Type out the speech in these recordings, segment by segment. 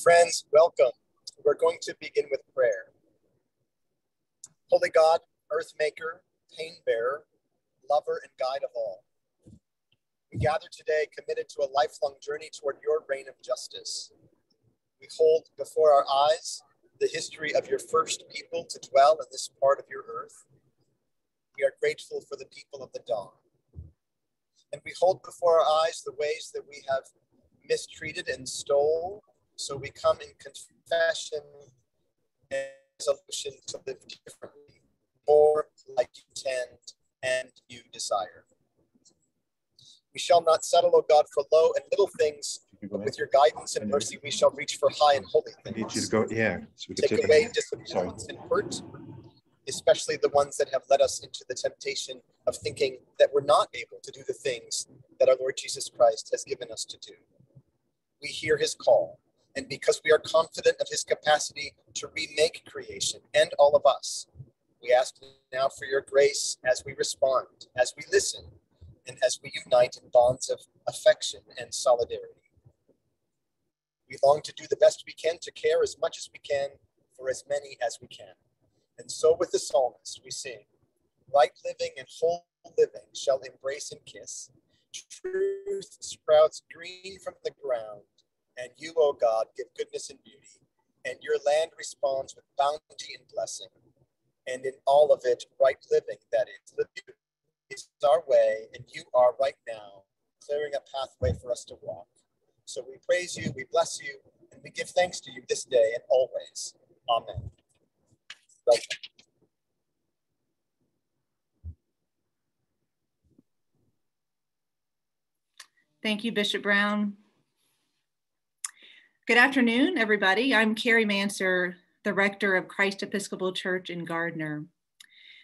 Friends, welcome. We're going to begin with prayer. Holy God, earth maker, pain bearer, lover and guide of all, we gather today committed to a lifelong journey toward your reign of justice. We hold before our eyes the history of your first people to dwell in this part of your earth. We are grateful for the people of the dawn. And we hold before our eyes the ways that we have mistreated and stole. So we come in confession and resolution to live differently, more like you intend and you desire. We shall not settle, O God, for low and little things, but with your guidance and mercy we shall reach for high and holy things. I need you to go, yeah. So we take away disappointments and hurt, especially the ones that have led us into the temptation of thinking that we're not able to do the things that our Lord Jesus Christ has given us to do. We hear his call, and because we are confident of his capacity to remake creation and all of us, we ask now for your grace as we respond, as we listen, and as we unite in bonds of affection and solidarity. We long to do the best we can to care as much as we can for as many as we can. And so with the psalmist we sing, right living and whole living shall embrace and kiss. Truth sprouts green from the ground, and you, O God, give goodness and beauty, and your land responds with bounty and blessing. And in all of it, right living, that is, the beauty is our way, and you are right now clearing a pathway for us to walk. So we praise you, we bless you, and we give thanks to you this day and always. Amen. Welcome. Thank you, Bishop Brown. Good afternoon, everybody. I'm Kerry Mancer, the rector of Christ Episcopal Church in Gardner.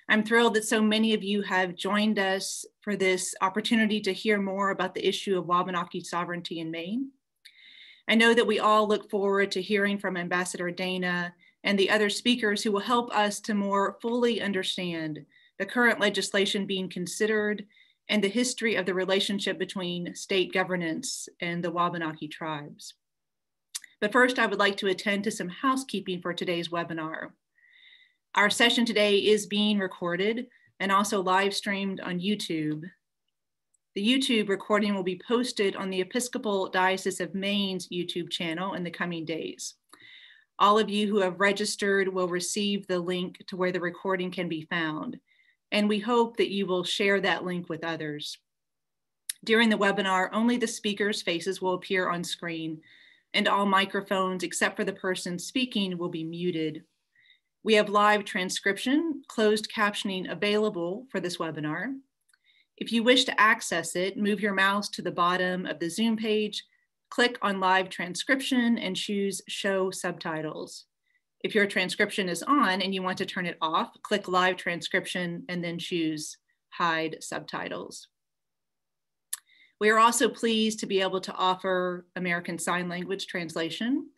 I'm thrilled that so many of you have joined us for this opportunity to hear more about the issue of Wabanaki sovereignty in Maine. I know that we all look forward to hearing from Ambassador Dana and the other speakers who will help us to more fully understand the current legislation being considered and the history of the relationship between state governance and the Wabanaki tribes. But first, I would like to attend to some housekeeping for today's webinar. Our session today is being recorded and also live streamed on YouTube. The YouTube recording will be posted on the Episcopal Diocese of Maine's YouTube channel in the coming days. All of you who have registered will receive the link to where the recording can be found, and we hope that you will share that link with others. During the webinar, only the speakers' faces will appear on screen, and all microphones except for the person speaking will be muted. We have live transcription, closed captioning available for this webinar. If you wish to access it, move your mouse to the bottom of the Zoom page, click on live transcription and choose show subtitles. If your transcription is on and you want to turn it off, click live transcription and then choose hide subtitles. We are also pleased to be able to offer American Sign Language translation.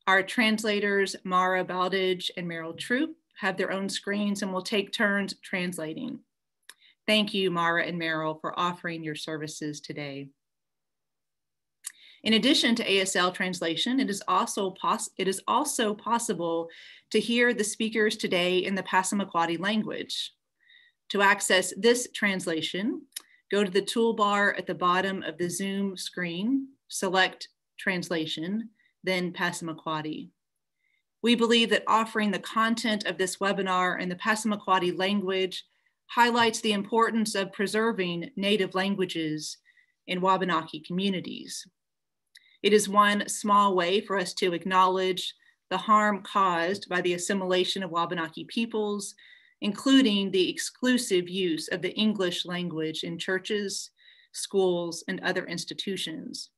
Our translators, Mara Baldage and Meryl Troop, have their own screens and will take turns translating. Thank you, Mara and Meryl, for offering your services today. In addition to ASL translation, it is also possible to hear the speakers today in the Passamaquoddy language. To access this translation, go to the toolbar at the bottom of the Zoom screen, select Translation, then Passamaquoddy. We believe that offering the content of this webinar in the Passamaquoddy language highlights the importance of preserving native languages in Wabanaki communities. It is one small way for us to acknowledge the harm caused by the assimilation of Wabanaki peoples, including the exclusive use of the English language in churches, schools, and other institutions.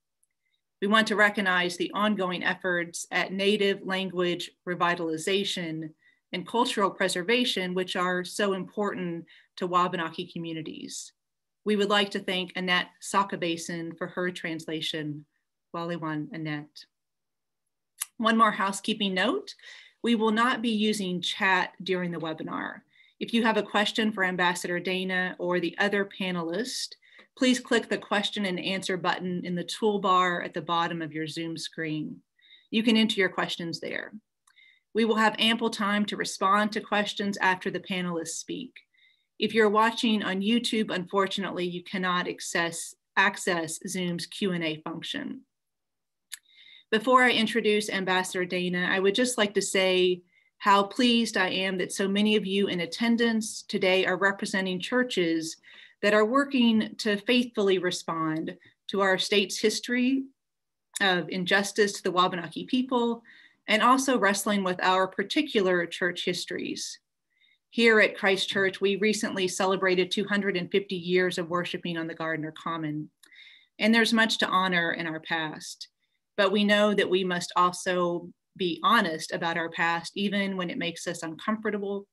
We want to recognize the ongoing efforts at native language revitalization and cultural preservation, which are so important to Wabanaki communities. We would like to thank Annette Sakabason for her translation. Walewan Annette. One more housekeeping note, we will not be using chat during the webinar. If you have a question for Ambassador Dana or the other panelists, please click the question and answer button in the toolbar at the bottom of your Zoom screen. You can enter your questions there. We will have ample time to respond to questions after the panelists speak. If you're watching on YouTube, unfortunately, you cannot access Zoom's Q&A function. Before I introduce Ambassador Dana, I would just like to say how pleased I am that so many of you in attendance today are representing churches that are working to faithfully respond to our state's history of injustice to the Wabanaki people, and also wrestling with our particular church histories. Here at Christ Church, we recently celebrated 250 years of worshiping on the Gardner Common, and there's much to honor in our past, but we know that we must also be honest about our past, even when it makes us uncomfortable.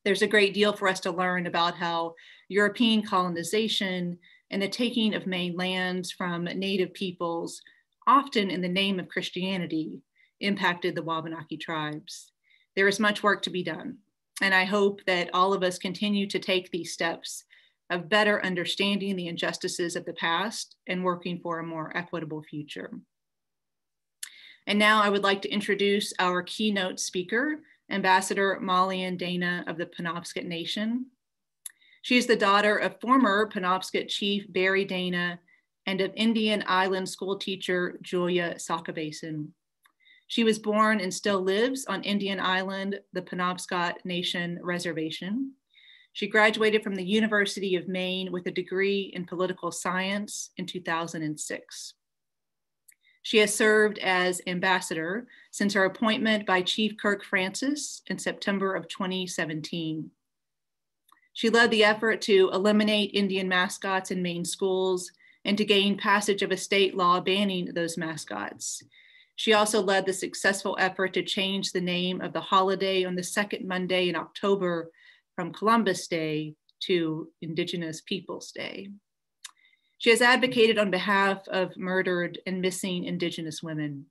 There's a great deal for us to learn about how European colonization and the taking of Maine lands from Native peoples, often in the name of Christianity, impacted the Wabanaki tribes. There is much work to be done, and I hope that all of us continue to take these steps of better understanding the injustices of the past and working for a more equitable future. And now I would like to introduce our keynote speaker, Ambassador Maulian Dana of the Penobscot Nation. She is the daughter of former Penobscot Chief Barry Dana and of Indian Island school teacher Julia Sakabason. She was born and still lives on Indian Island, the Penobscot Nation Reservation. She graduated from the University of Maine with a degree in political science in 2006. She has served as ambassador since her appointment by Chief Kirk Francis in September of 2017. She led the effort to eliminate Indian mascots in Maine schools and to gain passage of a state law banning those mascots. She also led the successful effort to change the name of the holiday on the second Monday in October from Columbus Day to Indigenous Peoples Day. She has advocated on behalf of murdered and missing Indigenous women.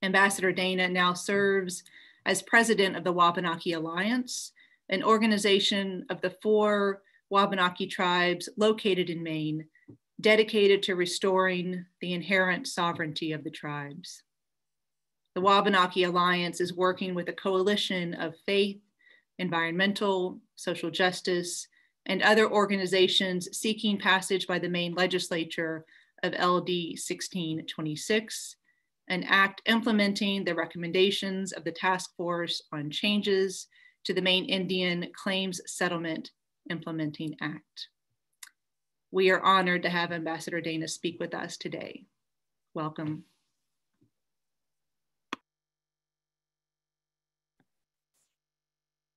Ambassador Dana now serves as president of the Wabanaki Alliance, an organization of the 4 Wabanaki tribes located in Maine, dedicated to restoring the inherent sovereignty of the tribes. The Wabanaki Alliance is working with a coalition of faith, environmental, social justice, and other organizations seeking passage by the Maine Legislature of LD 1626, an act implementing the recommendations of the Task Force on Changes to the Maine Indian Claims Settlement Implementing Act. We are honored to have Ambassador Dana speak with us today. Welcome.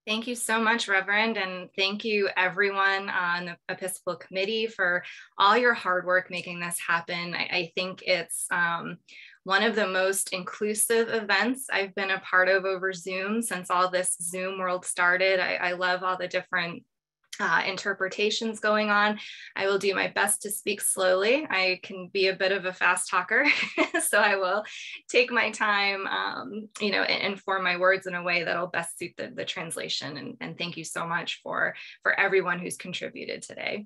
Thank you so much, Reverend, and thank you everyone on the Episcopal Committee for all your hard work making this happen. I think it's one of the most inclusive events I've been a part of over Zoom since all this Zoom world started. I love all the different interpretations going on. I will do my best to speak slowly. I can be a bit of a fast talker, so I will take my time, and form my words in a way that'll best suit the translation. And thank you so much for everyone who's contributed today.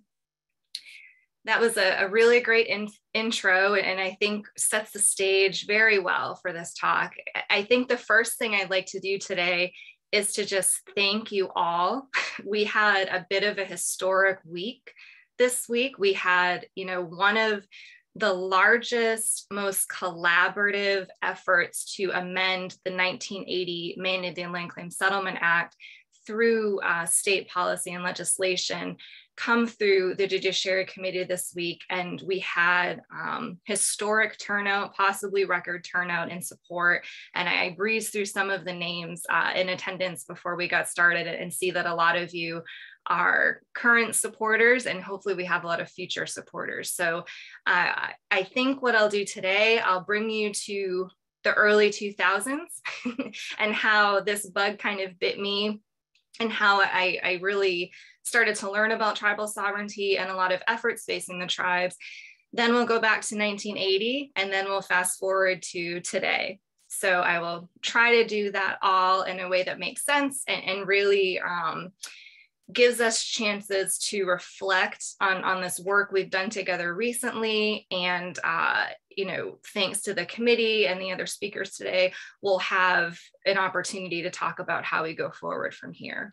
That was a really great intro, and I think sets the stage very well for this talk. I think the first thing I'd like to do today is to just thank you all. We had a bit of a historic week this week. We had, one of the largest, most collaborative efforts to amend the 1980 Maine Indian Land Claim Settlement Act through state policy and legislation come through the Judiciary Committee this week. And we had historic turnout, possibly record turnout in support. And I breezed through some of the names in attendance before we got started and see that a lot of you are current supporters, and hopefully we have a lot of future supporters. So I think what I'll do today, I'll bring you to the early 2000s and how this bug kind of bit me and how I really started to learn about tribal sovereignty and a lot of efforts facing the tribes. Then we'll go back to 1980, and then we'll fast forward to today. So I will try to do that all in a way that makes sense and really gives us chances to reflect on this work we've done together recently and thanks to the committee and the other speakers today, we'll have an opportunity to talk about how we go forward from here.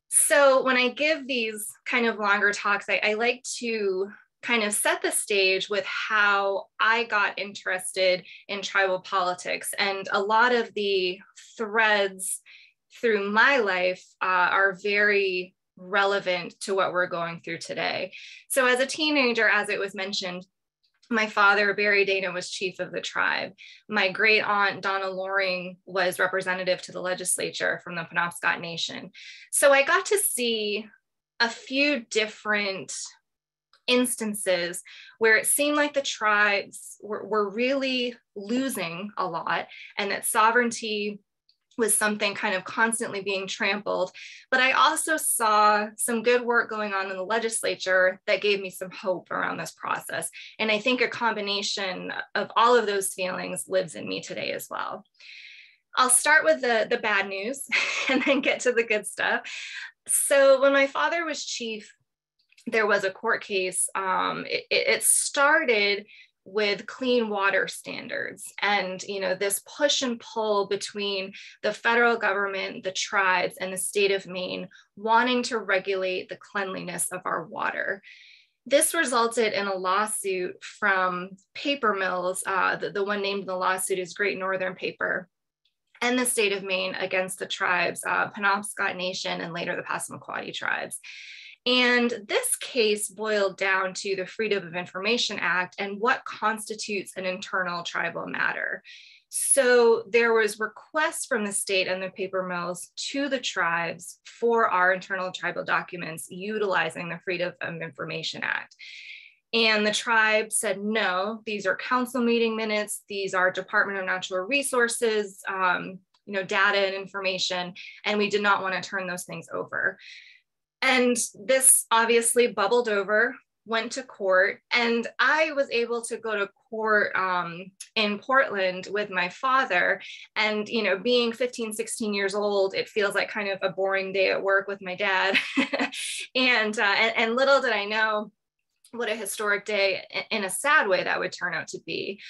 So when I give these kind of longer talks, I like to kind of set the stage with how I got interested in tribal politics. And a lot of the threads through my life are very relevant to what we're going through today. So as a teenager, as it was mentioned, my father, Barry Dana, was chief of the tribe. My great aunt, Donna Loring, was representative to the legislature from the Penobscot Nation. So I got to see a few different instances where it seemed like the tribes were really losing a lot, and that sovereignty was something kind of constantly being trampled. But I also saw some good work going on in the legislature that gave me some hope around this process. And I think a combination of all of those feelings lives in me today as well. I'll start with the bad news and then get to the good stuff. So when my father was chief, there was a court case. It started with clean water standards and this push and pull between the federal government, the tribes, and the state of Maine wanting to regulate the cleanliness of our water. This resulted in a lawsuit from paper mills. The one named in the lawsuit is Great Northern Paper, and the state of Maine against the tribes, Penobscot Nation, and later the Passamaquoddy tribes. And this case boiled down to the Freedom of Information Act and what constitutes an internal tribal matter. So there was requests from the state and the paper mills to the tribes for our internal tribal documents utilizing the Freedom of Information Act. And the tribe said, no, these are council meeting minutes. These are Department of Natural Resources, data and information, and we did not want to turn those things over. And this obviously bubbled over, went to court, and I was able to go to court in Portland with my father. And, being 15, 16 years old, it feels like kind of a boring day at work with my dad. and little did I know what a historic day in a sad way that would turn out to be.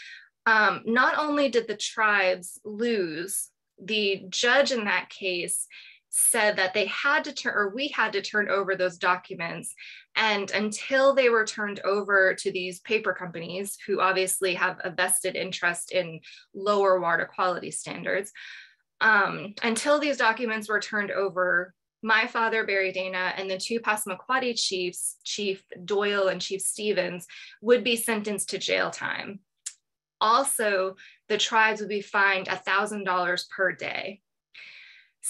Not only did the tribes lose, the judge in that case said that we had to turn over those documents. And until they were turned over to these paper companies, who obviously have a vested interest in lower water quality standards, until these documents were turned over, my father, Barry Dana, and the two Passamaquoddy chiefs, Chief Doyle and Chief Stevens, would be sentenced to jail time. Also, the tribes would be fined $1,000 per day.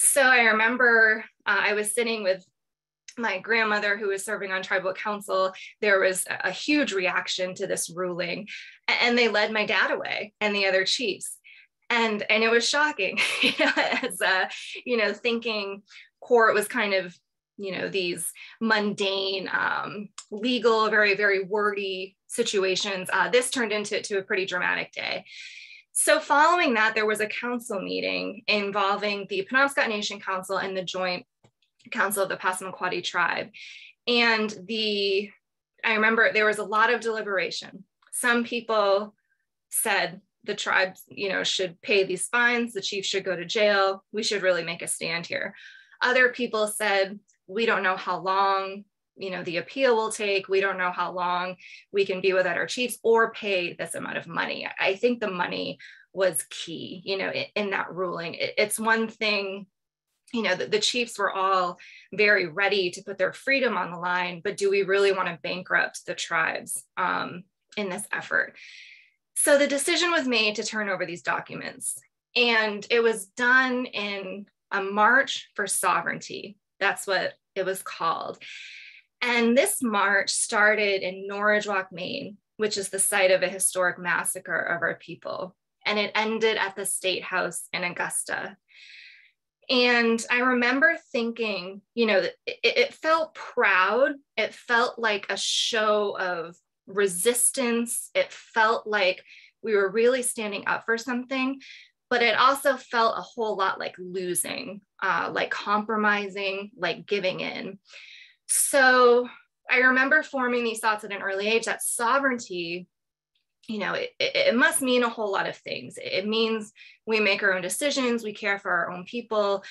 So I remember I was sitting with my grandmother who was serving on tribal council. There was a huge reaction to this ruling, and they led my dad away and the other chiefs. And it was shocking, as thinking court was kind of, these mundane, legal, very, very wordy situations. This turned into a pretty dramatic day. So following that, there was a council meeting involving the Penobscot Nation Council and the Joint Council of the Passamaquoddy tribe. And I remember there was a lot of deliberation. Some people said the tribes, should pay these fines, the chief should go to jail, we should really make a stand here. Other people said, we don't know how long the appeal will take. We don't know how long we can be without our chiefs or pay this amount of money. I think the money was key, in that ruling. It's one thing, the chiefs were all very ready to put their freedom on the line, but do we really want to bankrupt the tribes in this effort? So the decision was made to turn over these documents, and it was done in a March for Sovereignty. That's what it was called. And this march started in Norridgewock, Maine, which is the site of a historic massacre of our people. And it ended at the State House in Augusta. And I remember thinking, it felt proud. It felt like a show of resistance. It felt like we were really standing up for something, but it also felt a whole lot like losing, like compromising, like giving in. So I remember forming these thoughts at an early age that sovereignty it must mean a whole lot of things. It means we make our own decisions, we care for our own people.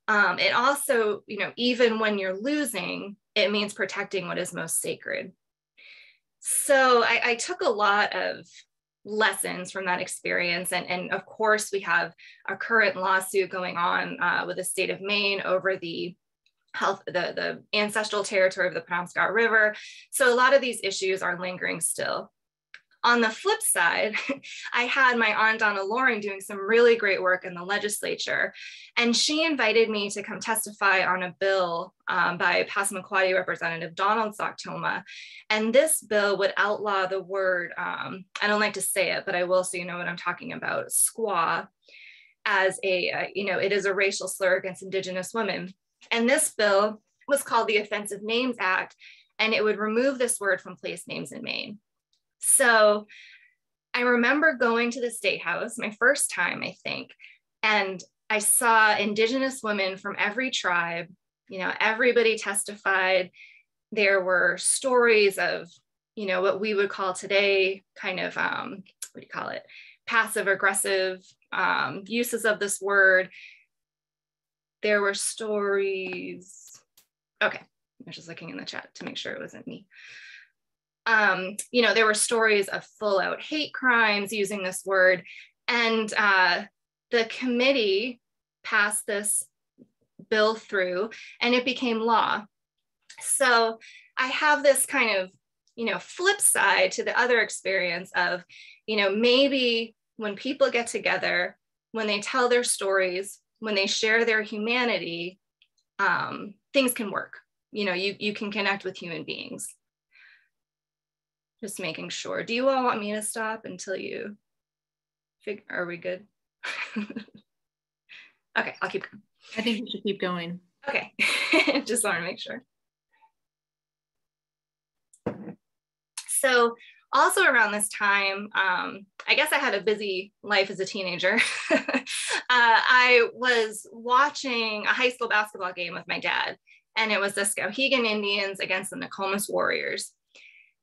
It also, even when you're losing, it means protecting what is most sacred. So I took a lot of lessons from that experience. And of course, we have a current lawsuit going on with the state of Maine over the ancestral territory of the Penobscot River. So a lot of these issues are lingering still. On the flip side, I had my Aunt Donna Loring doing some really great work in the legislature, and she invited me to come testify on a bill by Passamaquoddy Representative Donald Sochtoma. And this bill would outlaw the word, I don't like to say it, but I will so you know what I'm talking about, squaw, as it is a racial slur against Indigenous women. And this bill was called the Offensive Names Act, and it would remove this word from place names in Maine. So I remember going to the State House, my first time, I think, and I saw Indigenous women from every tribe, everybody testified. There were stories of, what we would call today kind of, passive aggressive uses of this word. There were stories, okay, I was just looking in the chat to make sure it wasn't me. There were stories of full out hate crimes using this word, and the committee passed this bill through and it became law. So I have this kind of, flip side to the other experience of, maybe when people get together, when they tell their stories, when they share their humanity, things can work. You can connect with human beings. Just making sure. Do you all want me to stop until you figure, are we good? Okay, I'll keep going. I think you should keep going. Okay, just want to make sure. So also around this time, I guess I had a busy life as a teenager. I was watching a high school basketball game with my dad, and it was the Skowhegan Indians against the Nokomis Warriors.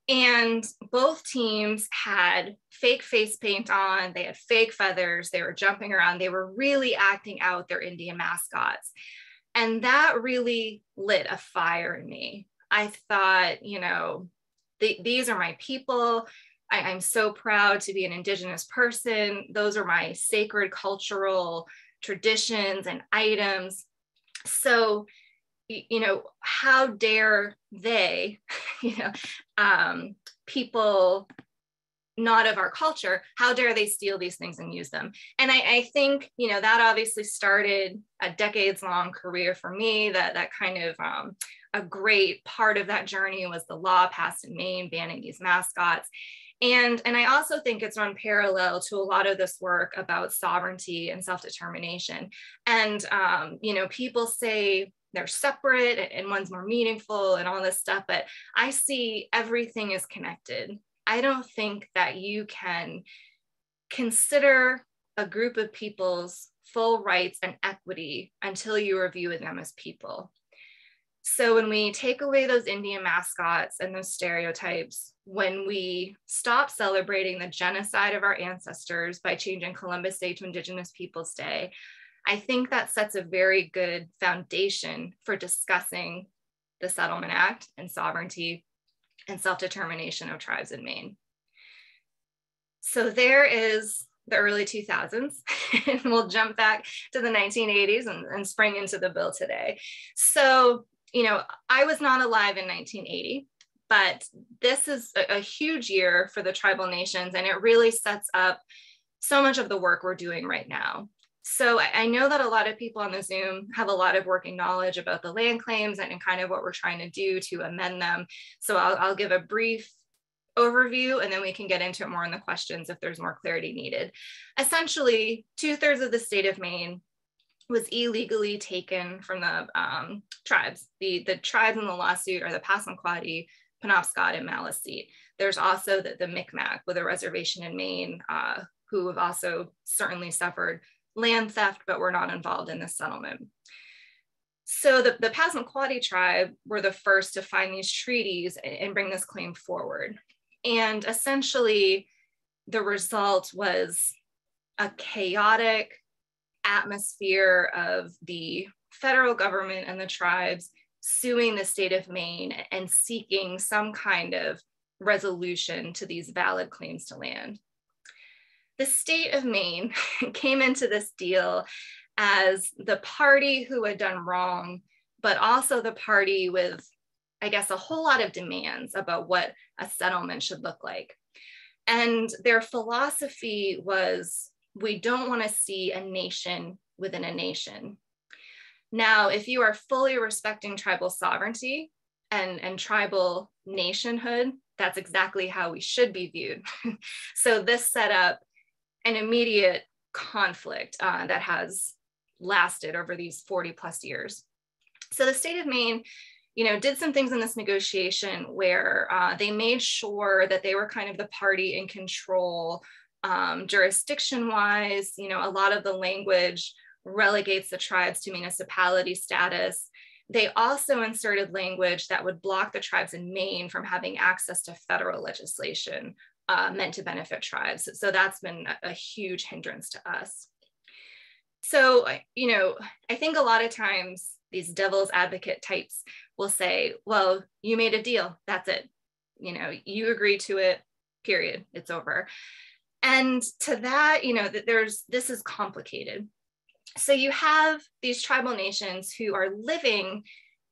And both teams had fake face paint on, they had fake feathers, they were jumping around, they were really acting out their Indian mascots. And that really lit a fire in me. I thought, these are my people. I'm so proud to be an Indigenous person. Those are my sacred cultural traditions and items. So, how dare they, people not of our culture, how dare they steal these things and use them? And I think, that obviously started a decades-long career for me. That kind of a great part of that journey was the law passed in Maine banning these mascots. And I also think it's run parallel to a lot of this work about sovereignty and self-determination. And, people say they're separate and one's more meaningful and all this stuff, but I see everything is connected. I don't think that you can consider a group of people's full rights and equity until you review them as people. So when we take away those Indian mascots and those stereotypes, when we stop celebrating the genocide of our ancestors by changing Columbus Day to Indigenous Peoples Day, I think that sets a very good foundation for discussing the Settlement Act and sovereignty and self-determination of tribes in Maine. So there is the early 2000s, and we'll jump back to the 1980s and spring into the bill today. So, I was not alive in 1980, but this is a huge year for the tribal nations, and it really sets up so much of the work we're doing right now. So I know that a lot of people on the Zoom have a lot of working knowledge about the land claims and kind of what we're trying to do to amend them. So I'll give a brief overview, and then we can get into it more in the questions if there's more clarity needed. Essentially, 2/3 of the state of Maine was illegally taken from the tribes. The tribes in the lawsuit are the Passamaquoddy, Penobscot, and Maliseet. There's also the Micmac with a reservation in Maine who have also certainly suffered land theft, but were not involved in this settlement. So the Passamaquoddy tribe were the first to find these treaties and bring this claim forward. And essentially, the result was a chaotic atmosphere of the federal government and the tribes suing the state of Maine and seeking some kind of resolution to these valid claims to land. The state of Maine came into this deal as the party who had done wrong, but also the party with, I guess, a whole lot of demands about what a settlement should look like. And their philosophy was, we don't want to see a nation within a nation. Now, if you are fully respecting tribal sovereignty and tribal nationhood, that's exactly how we should be viewed. So this set up an immediate conflict that has lasted over these 40 plus years. So the state of Maine, did some things in this negotiation where they made sure that they were kind of the party in control jurisdiction-wise. A lot of the language relegates the tribes to municipality status. They also inserted language that would block the tribes in Maine from having access to federal legislation meant to benefit tribes. So that's been a huge hindrance to us. So, I think a lot of times these devil's advocate types will say, well, you made a deal, that's it. You agree to it, period, it's over. And to that, this is complicated. So you have these tribal nations who are living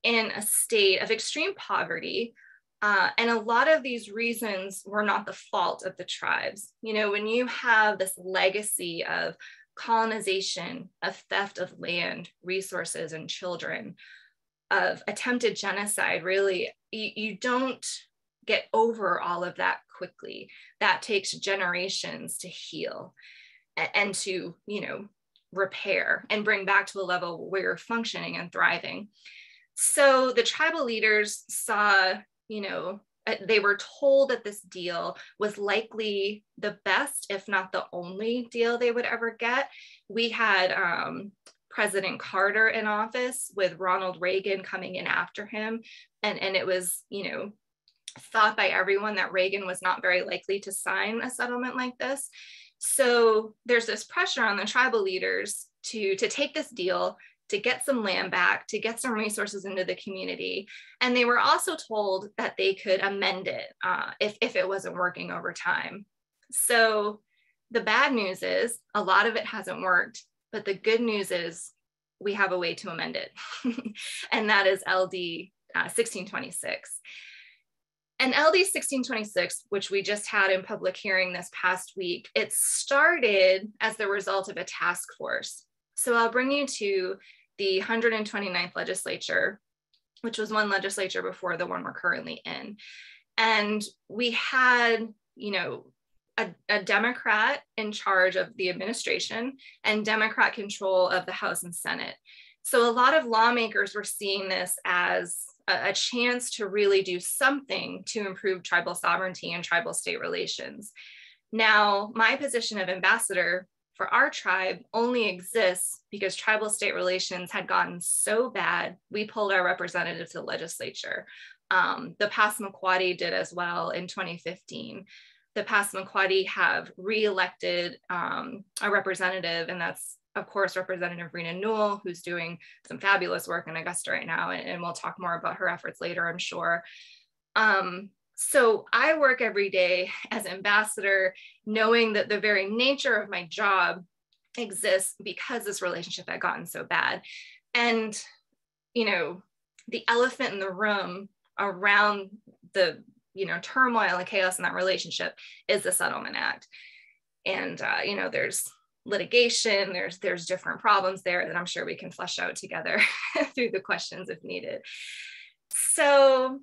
in a state of extreme poverty. And a lot of these reasons were not the fault of the tribes. When you have this legacy of colonization, of theft of land, resources, and children, of attempted genocide, really, you don't get over all of that quickly. That takes generations to heal and to, repair and bring back to a level where you're functioning and thriving. So the tribal leaders saw, they were told that this deal was likely the best, if not the only deal they would ever get. We had President Carter in office with Ronald Reagan coming in after him. And it was, thought by everyone that Reagan was not very likely to sign a settlement like this. So there's this pressure on the tribal leaders to take this deal, to get some land back, to get some resources into the community. And they were also told that they could amend it if it wasn't working over time. So the bad news is a lot of it hasn't worked, but the good news is we have a way to amend it. And that is LD 1626. And LD 1626, which we just had in public hearing this past week, it started as the result of a task force. So I'll bring you to the 129th legislature, which was one legislature before the one we're currently in. And we had, a Democrat in charge of the administration and Democrat control of the House and Senate. So a lot of lawmakers were seeing this as a chance to really do something to improve tribal sovereignty and tribal state relations. Now, my position of ambassador for our tribe only exists because tribal state relations had gotten so bad, we pulled our representative to the legislature. The Passamaquoddy did as well in 2015. The Passamaquoddy have re-elected a representative, and that's, of course, Representative Rena Newell, who's doing some fabulous work in Augusta right now, and we'll talk more about her efforts later, I'm sure. So I work every day as ambassador, knowing that the very nature of my job exists because this relationship had gotten so bad. And, the elephant in the room around the, turmoil and chaos in that relationship is the Settlement Act. And, there's litigation, there's different problems there that I'm sure we can flesh out together through the questions if needed. So,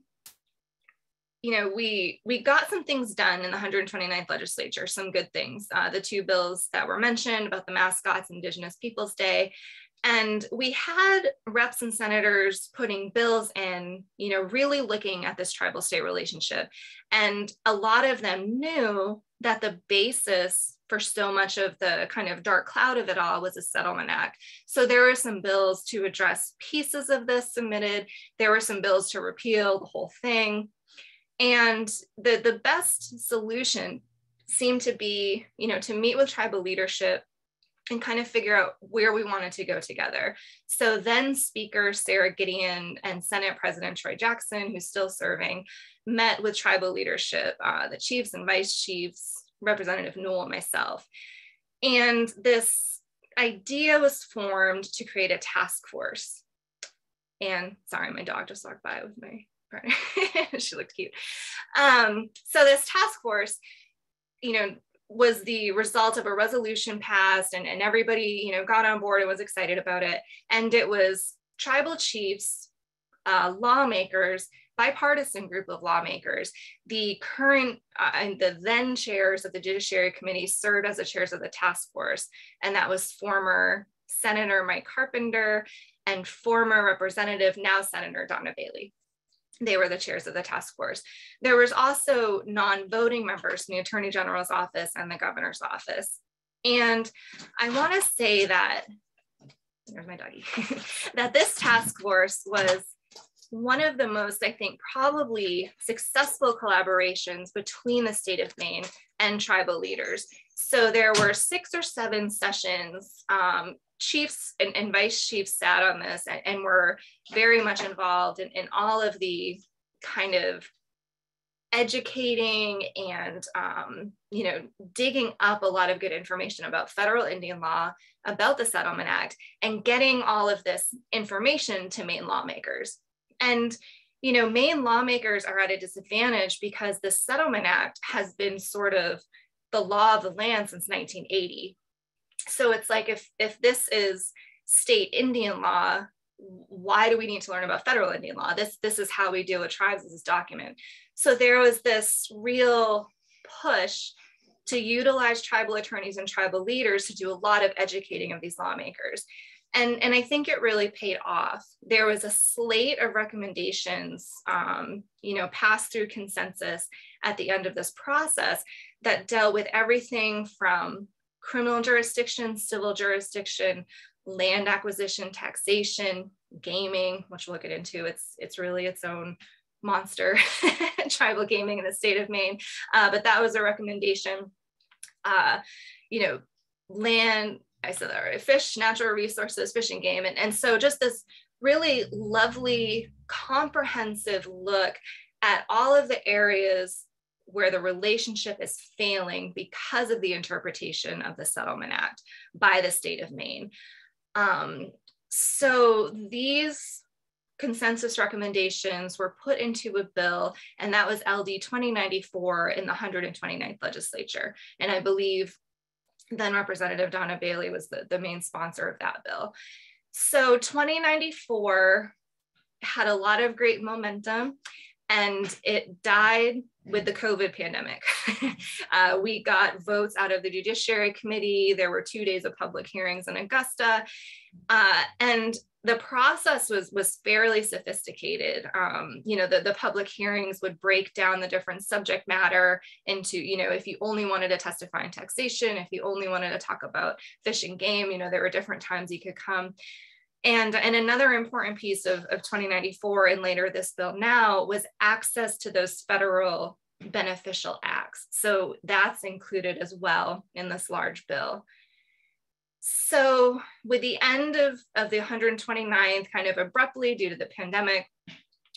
we got some things done in the 129th legislature, some good things. The two bills that were mentioned about the mascots, Indigenous Peoples Day, and we had reps and senators putting bills in, really looking at this tribal state relationship. And a lot of them knew that the basis for so much of the kind of dark cloud of it all was a Settlement Act. So there were some bills to address pieces of this submitted. There were some bills to repeal the whole thing. And the best solution seemed to be, to meet with tribal leadership and kind of figure out where we wanted to go together. So then Speaker Sarah Gideon and Senate President Troy Jackson, who's still serving, met with tribal leadership, the chiefs and vice chiefs, Representative Newell and myself. And this idea was formed to create a task force. And sorry, my dog just walked by with my partner. She looked cute. So this task force, was the result of a resolution passed, and everybody, got on board and was excited about it. And it was tribal chiefs, lawmakers, bipartisan group of lawmakers. The current and the then chairs of the Judiciary Committee served as the chairs of the task force. And that was former Senator Mike Carpenter and former Representative, now Senator Donna Bailey. They were the chairs of the task force. There was also non-voting members from the Attorney General's office and the governor's office. And I want to say that, there's my doggy, that this task force was one of the most, I think, probably successful collaborations between the state of Maine and tribal leaders. So there were 6 or 7 sessions. Chiefs and vice chiefs sat on this and were very much involved in all of the kind of educating and, digging up a lot of good information about federal Indian law, about the Settlement Act, and getting all of this information to Maine lawmakers. And, Maine lawmakers are at a disadvantage because the Settlement Act has been sort of the law of the land since 1980. So it's like, if this is state Indian law, why do we need to learn about federal Indian law? This is how we deal with tribes, this document. So there was this real push to utilize tribal attorneys and tribal leaders to do a lot of educating of these lawmakers. And I think it really paid off. There was a slate of recommendations, passed through consensus at the end of this process that dealt with everything from criminal jurisdiction, civil jurisdiction, land acquisition, taxation, gaming, which we'll get into. It's really its own monster, tribal gaming in the state of Maine. But that was a recommendation. Land, I said that right, fish, natural resources, fish and game. And so just this really lovely, comprehensive look at all of the areas where the relationship is failing because of the interpretation of the Settlement Act by the state of Maine. So these consensus recommendations were put into a bill, and that was LD 2094 in the 129th legislature. And I believe then Representative Donna Bailey was the main sponsor of that bill. So 2094 had a lot of great momentum, and it died with the COVID pandemic. We got votes out of the Judiciary Committee. There were 2 days of public hearings in Augusta. And the process was fairly sophisticated. The public hearings would break down the different subject matter into, if you only wanted to testify on taxation, if you only wanted to talk about fish and game, there were different times you could come. And another important piece of 2094 and later this bill now was access to those federal beneficial acts. So that's included as well in this large bill. So with the end of the 129th, kind of abruptly due to the pandemic,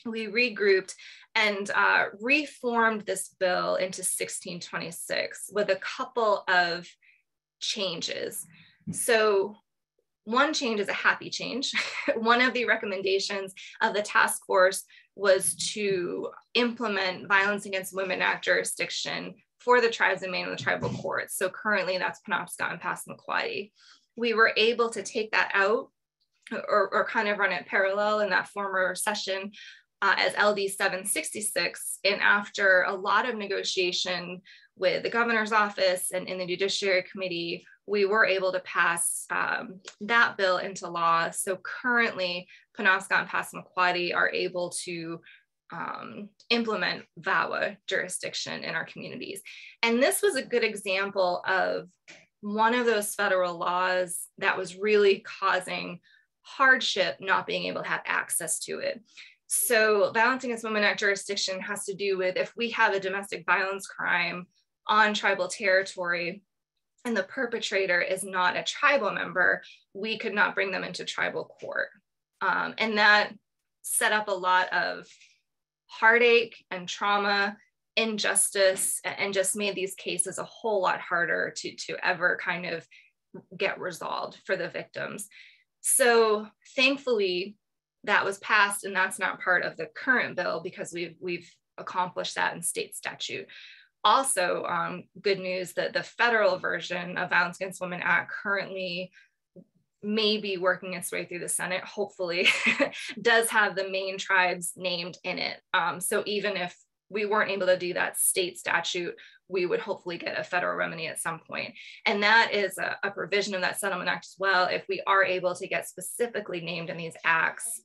we regrouped and reformed this bill into 1626 with a couple of changes. So one change is a happy change. One of the recommendations of the task force was to implement Violence Against Women Act jurisdiction for the tribes in Maine and the tribal courts. So currently that's Penobscot and Passamaquoddy. We were able to take that out or kind of run it parallel in that former session as LD 766. And after a lot of negotiation with the governor's office and in the Judiciary Committee, we were able to pass that bill into law. So currently, Penobscot and Passamaquoddy are able to implement VAWA jurisdiction in our communities. And this was a good example of one of those federal laws that was really causing hardship not being able to have access to it. So Violence Against Women Act jurisdiction has to do with if we have a domestic violence crime on tribal territory and the perpetrator is not a tribal member, we could not bring them into tribal court. And that set up a lot of heartache and trauma, injustice, and just made these cases a whole lot harder to ever kind of get resolved for the victims. So thankfully that was passed, and that's not part of the current bill because we've accomplished that in state statute. Also, good news that the federal version of Violence Against Women Act currently may be working its way through the Senate, hopefully, does have the Maine tribes named in it. So even if we weren't able to do that state statute, we would hopefully get a federal remedy at some point. And that is a provision of that settlement act as well. If we are able to get specifically named in these acts,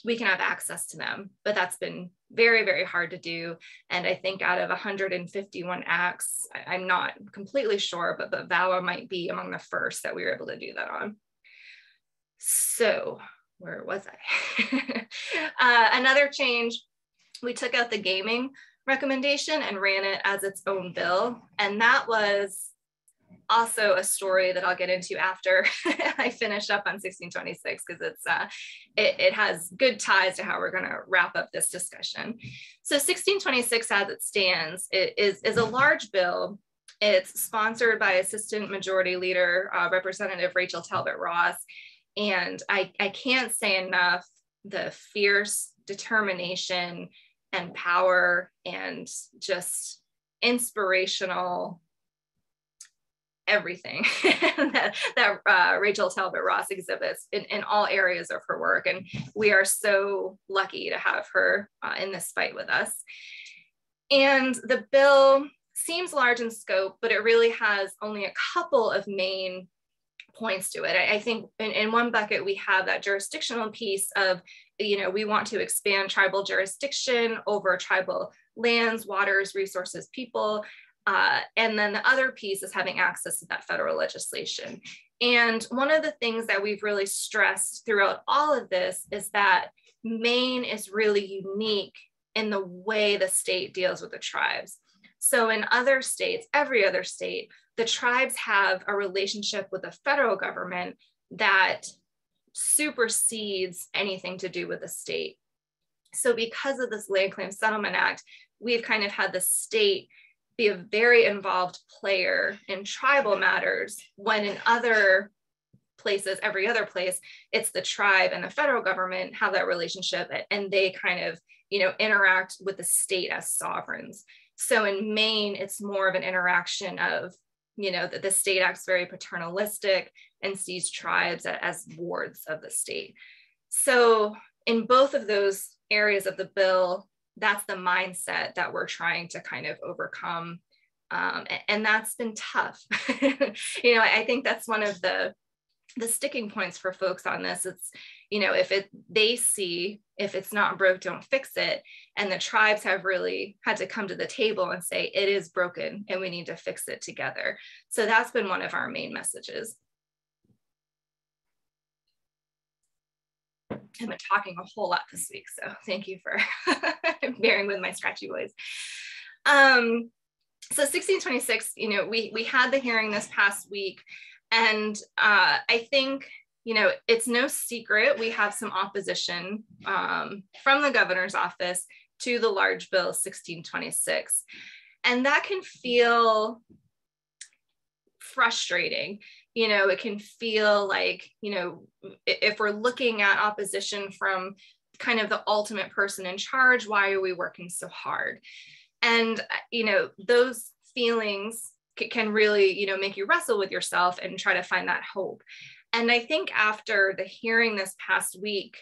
we can have access to them, but that's been very, very hard to do. And I think out of 151 acts, I'm not completely sure, but VAWA might be among the first that we were able to do that on. So where was I? Another change, we took out the gaming recommendation and ran it as its own bill. And that was also a story that I'll get into after I finish up on 1626, because it has good ties to how we're going to wrap up this discussion. So 1626 as it stands, it is a large bill. It's sponsored by Assistant Majority Leader, Representative Rachel Talbot Ross. And I can't say enough the fierce determination and power and just inspirational everything that Rachel Talbot Ross exhibits in all areas of her work. And we are so lucky to have her in this fight with us. And the bill seems large in scope, but it really has only a couple of main points to it. I think in one bucket, we have that jurisdictional piece of, we want to expand tribal jurisdiction over tribal lands, waters, resources, people. And then the other piece is having access to that federal legislation. And one of the things that we've really stressed throughout all of this is that Maine is really unique in the way the state deals with the tribes. So in other states, every other state, the tribes have a relationship with the federal government that supersedes anything to do with the state. So because of this Land Claim Settlement Act, we've kind of had the state be a very involved player in tribal matters, when in other places, every other place, it's the tribe and the federal government have that relationship, and they kind of, interact with the state as sovereigns. So in Maine, it's more of an interaction of, that the state acts very paternalistic and sees tribes as wards of the state. So in both of those areas of the bill, that's the mindset that we're trying to kind of overcome. And that's been tough. I think that's one of the sticking points for folks on this. It's, they see if it's not broke, don't fix it. And the tribes have really had to come to the table and say, it is broken and we need to fix it together. So that's been one of our main messages. I've been talking a whole lot this week, so thank you for bearing with my scratchy voice. So 1626, we had the hearing this past week, and I think, it's no secret we have some opposition from the governor's office to the large bill 1626, and that can feel frustrating. It can feel like, if we're looking at opposition from kind of the ultimate person in charge, why are we working so hard? And, those feelings can really, make you wrestle with yourself and try to find that hope. And I think after the hearing this past week,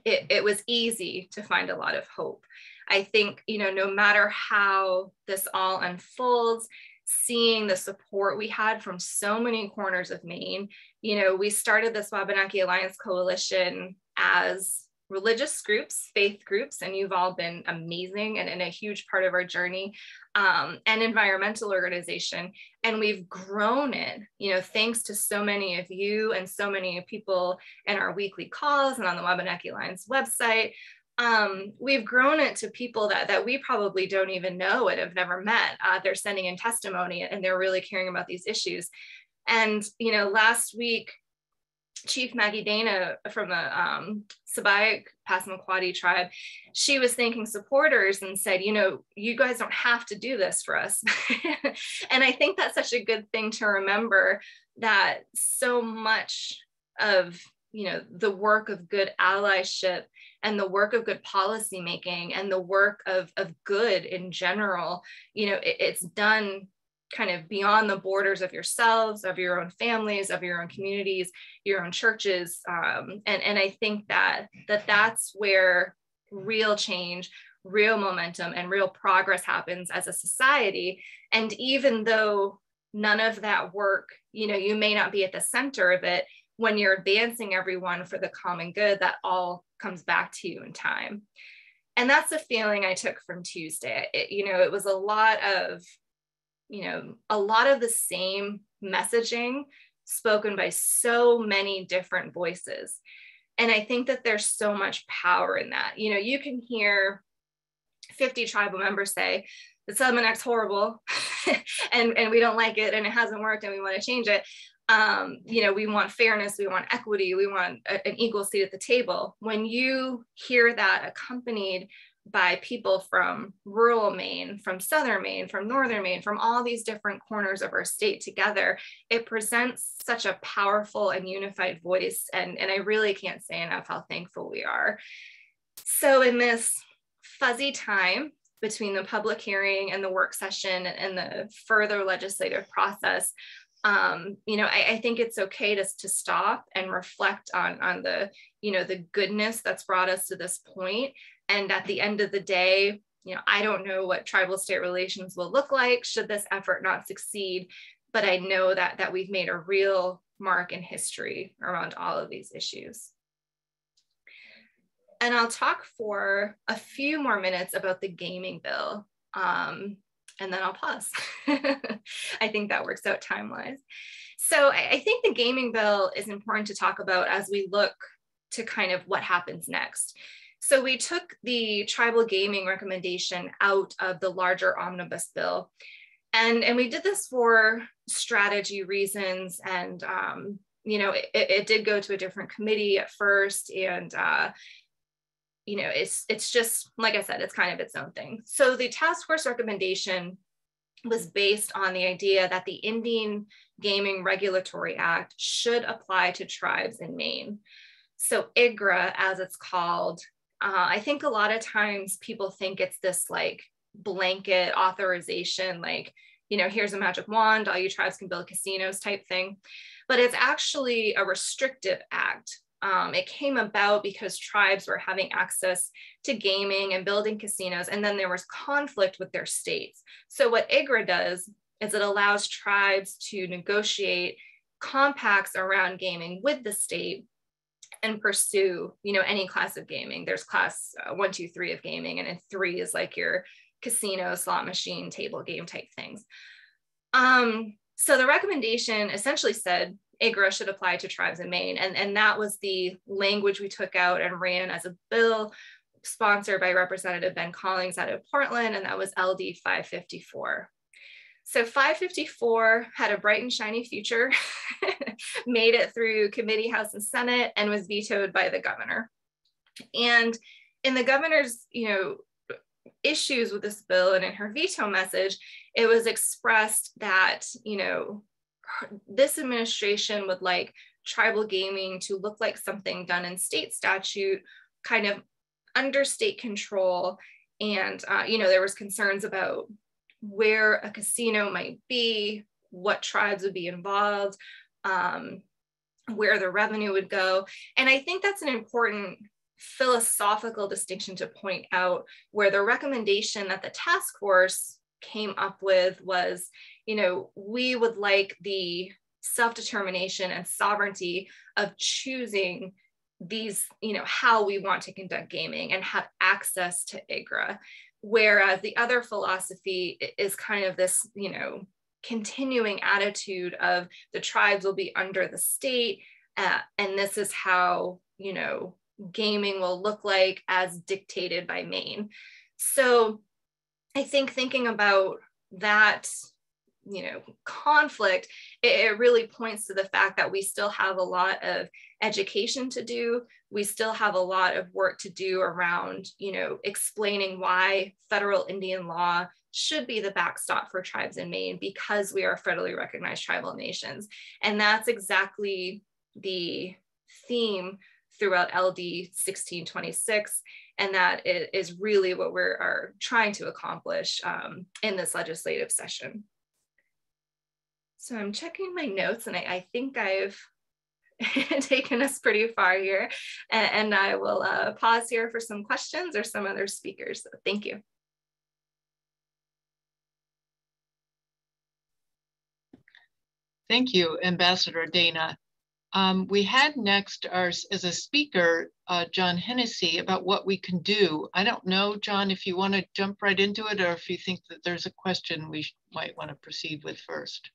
it was easy to find a lot of hope. I think, no matter how this all unfolds, seeing the support we had from so many corners of Maine, we started this Wabanaki Alliance Coalition as religious groups, faith groups, and you've all been amazing and a huge part of our journey, and environmental organization. And we've grown it, thanks to so many of you and so many people in our weekly calls and on the Wabanaki Alliance website. we've grown it to people that we probably don't even know and have never met. They're sending in testimony and they're really caring about these issues. And, last week, Chief Maggie Dana from the Sabayak Passamaquoddy tribe, she was thanking supporters and said, you guys don't have to do this for us. And I think that's such a good thing to remember, that so much of, the work of good allyship and the work of good policy making and the work of good in general, it's done kind of beyond the borders of yourselves, of your own families, of your own communities, your own churches. And I think that's where real change, real momentum, and real progress happens as a society. And even though none of that work, you may not be at the center of it, when you're advancing everyone for the common good, that all comes back to you in time. And that's the feeling I took from Tuesday. It was a lot of the same messaging spoken by so many different voices. And I think that there's so much power in that. You can hear 50 tribal members say, the Settlement Act's horrible and we don't like it and it hasn't worked and we want to change it. We want fairness, we want equity, we want an equal seat at the table. When you hear that accompanied by people from rural Maine, from southern Maine, from northern Maine, from all these different corners of our state together, it presents such a powerful and unified voice. And I really can't say enough how thankful we are. So in this fuzzy time between the public hearing and the work session and the further legislative process, I think it's okay to stop and reflect on the, the goodness that's brought us to this point. And at the end of the day, I don't know what tribal state relations will look like should this effort not succeed, but I know that we've made a real mark in history around all of these issues. And I'll talk for a few more minutes about the gaming bill. And then I'll pause. I think that works out time-wise. So I think the gaming bill is important to talk about as we look to kind of what happens next. So we took the tribal gaming recommendation out of the larger omnibus bill. And we did this for strategy reasons. And, it did go to a different committee at first. And, it's just, like I said, it's kind of its own thing. So the task force recommendation was based on the idea that the Indian Gaming Regulatory Act should apply to tribes in Maine. So IGRA, as it's called, I think a lot of times people think it's this like blanket authorization, like, here's a magic wand, all you tribes can build casinos type thing, but it's actually a restrictive act. It came about because tribes were having access to gaming and building casinos, and then there was conflict with their states. So what IGRA does is it allows tribes to negotiate compacts around gaming with the state and pursue, any class of gaming. There's class 1, 2, 3 of gaming, and then 3 is like your casino, slot machine, table game type things. So the recommendation essentially said IGRA should apply to tribes in Maine. And that was the language we took out and ran as a bill sponsored by Representative Ben Collings out of Portland, and that was LD 554. So 554 had a bright and shiny future, made it through committee, House, and Senate, and was vetoed by the governor. And in the governor's, issues with this bill and in her veto message, it was expressed that, this administration would like tribal gaming to look like something done in state statute, kind of under state control. And, there was concerns about where a casino might be, what tribes would be involved, where the revenue would go. And I think that's an important philosophical distinction to point out, where the recommendation that the task force came up with was, we would like the self-determination and sovereignty of choosing these, how we want to conduct gaming and have access to IGRA. Whereas the other philosophy is kind of this, continuing attitude of the tribes will be under the state. And this is how, gaming will look like as dictated by Maine. So I think thinking about that, conflict, it really points to the fact that we still have a lot of education to do. We still have a lot of work to do around, explaining why federal Indian law should be the backstop for tribes in Maine, because we are federally recognized tribal nations. And that's exactly the theme throughout LD 1626. And that is really what we are trying to accomplish in this legislative session. So I'm checking my notes, and I think I've taken us pretty far here. And I will pause here for some questions or some other speakers. So thank you. Thank you, Ambassador Dana. We had next as a speaker, John Hennessy, about what we can do. I don't know, John, if you want to jump right into it, or if you think that there's a question we might want to proceed with first.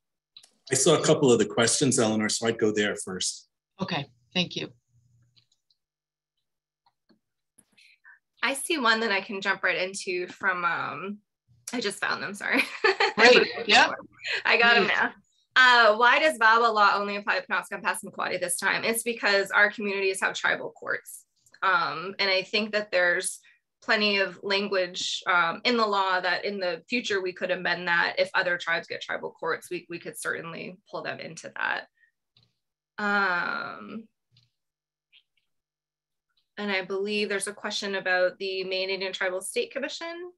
I saw a couple of the questions, Eleanor, so I'd go there first. Okay, thank you. I see one that I can jump right into from, I just found them, sorry. Great, yeah. I got them now. Why does VAWA law only apply to Penobscot and Passamaquoddy this time? It's because our communities have tribal courts. And I think that there's plenty of language in the law that in the future we could amend that. If other tribes get tribal courts, we could certainly pull them into that. And I believe there's a question about the Maine Indian Tribal State Commission.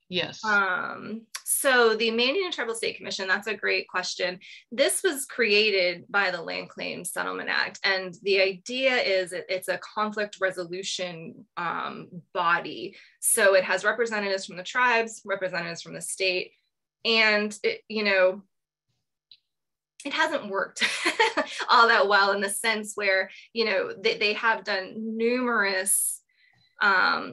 Yes. So the Maine Indian Tribal State Commission, that's a great question. This was created by the Land Claims Settlement Act. And the idea is it's a conflict resolution body. So it has representatives from the tribes, representatives from the state. And, it hasn't worked all that well, in the sense where, they have done numerous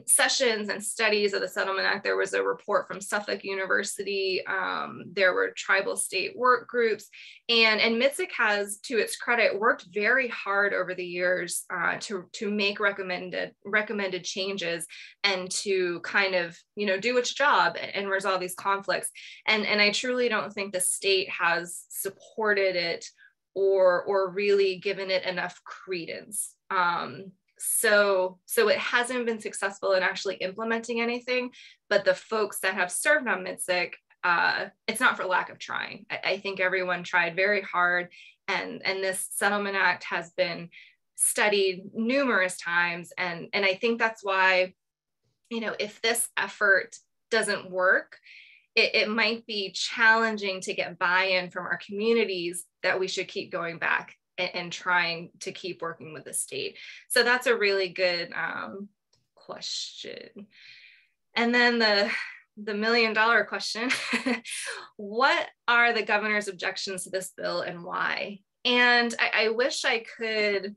sessions and studies of the Settlement Act. There was a report from Suffolk University. There were tribal state work groups, and MITSIC has, to its credit, worked very hard over the years to make recommended changes and to kind of, do its job and resolve these conflicts. And I truly don't think the state has supported it or really given it enough credence. So it hasn't been successful in actually implementing anything, but the folks that have served on MITSIC, it's not for lack of trying. I think everyone tried very hard, and this Settlement Act has been studied numerous times. And I think that's why, if this effort doesn't work, it might be challenging to get buy-in from our communities that we should keep going back and trying to keep working with the state. So that's a really good question. And then the $1 million question, what are the governor's objections to this bill and why? And I wish I could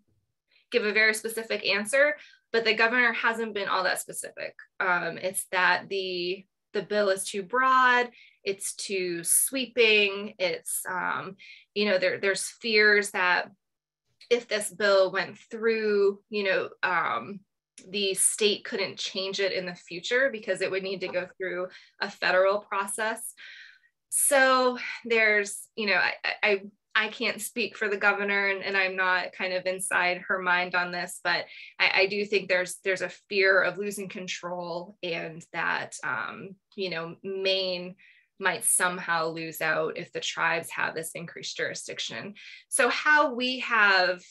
give a very specific answer, but the governor hasn't been all that specific. It's that the bill is too broad, it's too sweeping, it's, there's fears that if this bill went through, the state couldn't change it in the future because it would need to go through a federal process. So there's, I can't speak for the governor, and I'm not kind of inside her mind on this, but I do think there's a fear of losing control, and that, Maine might somehow lose out if the tribes have this increased jurisdiction. So how we have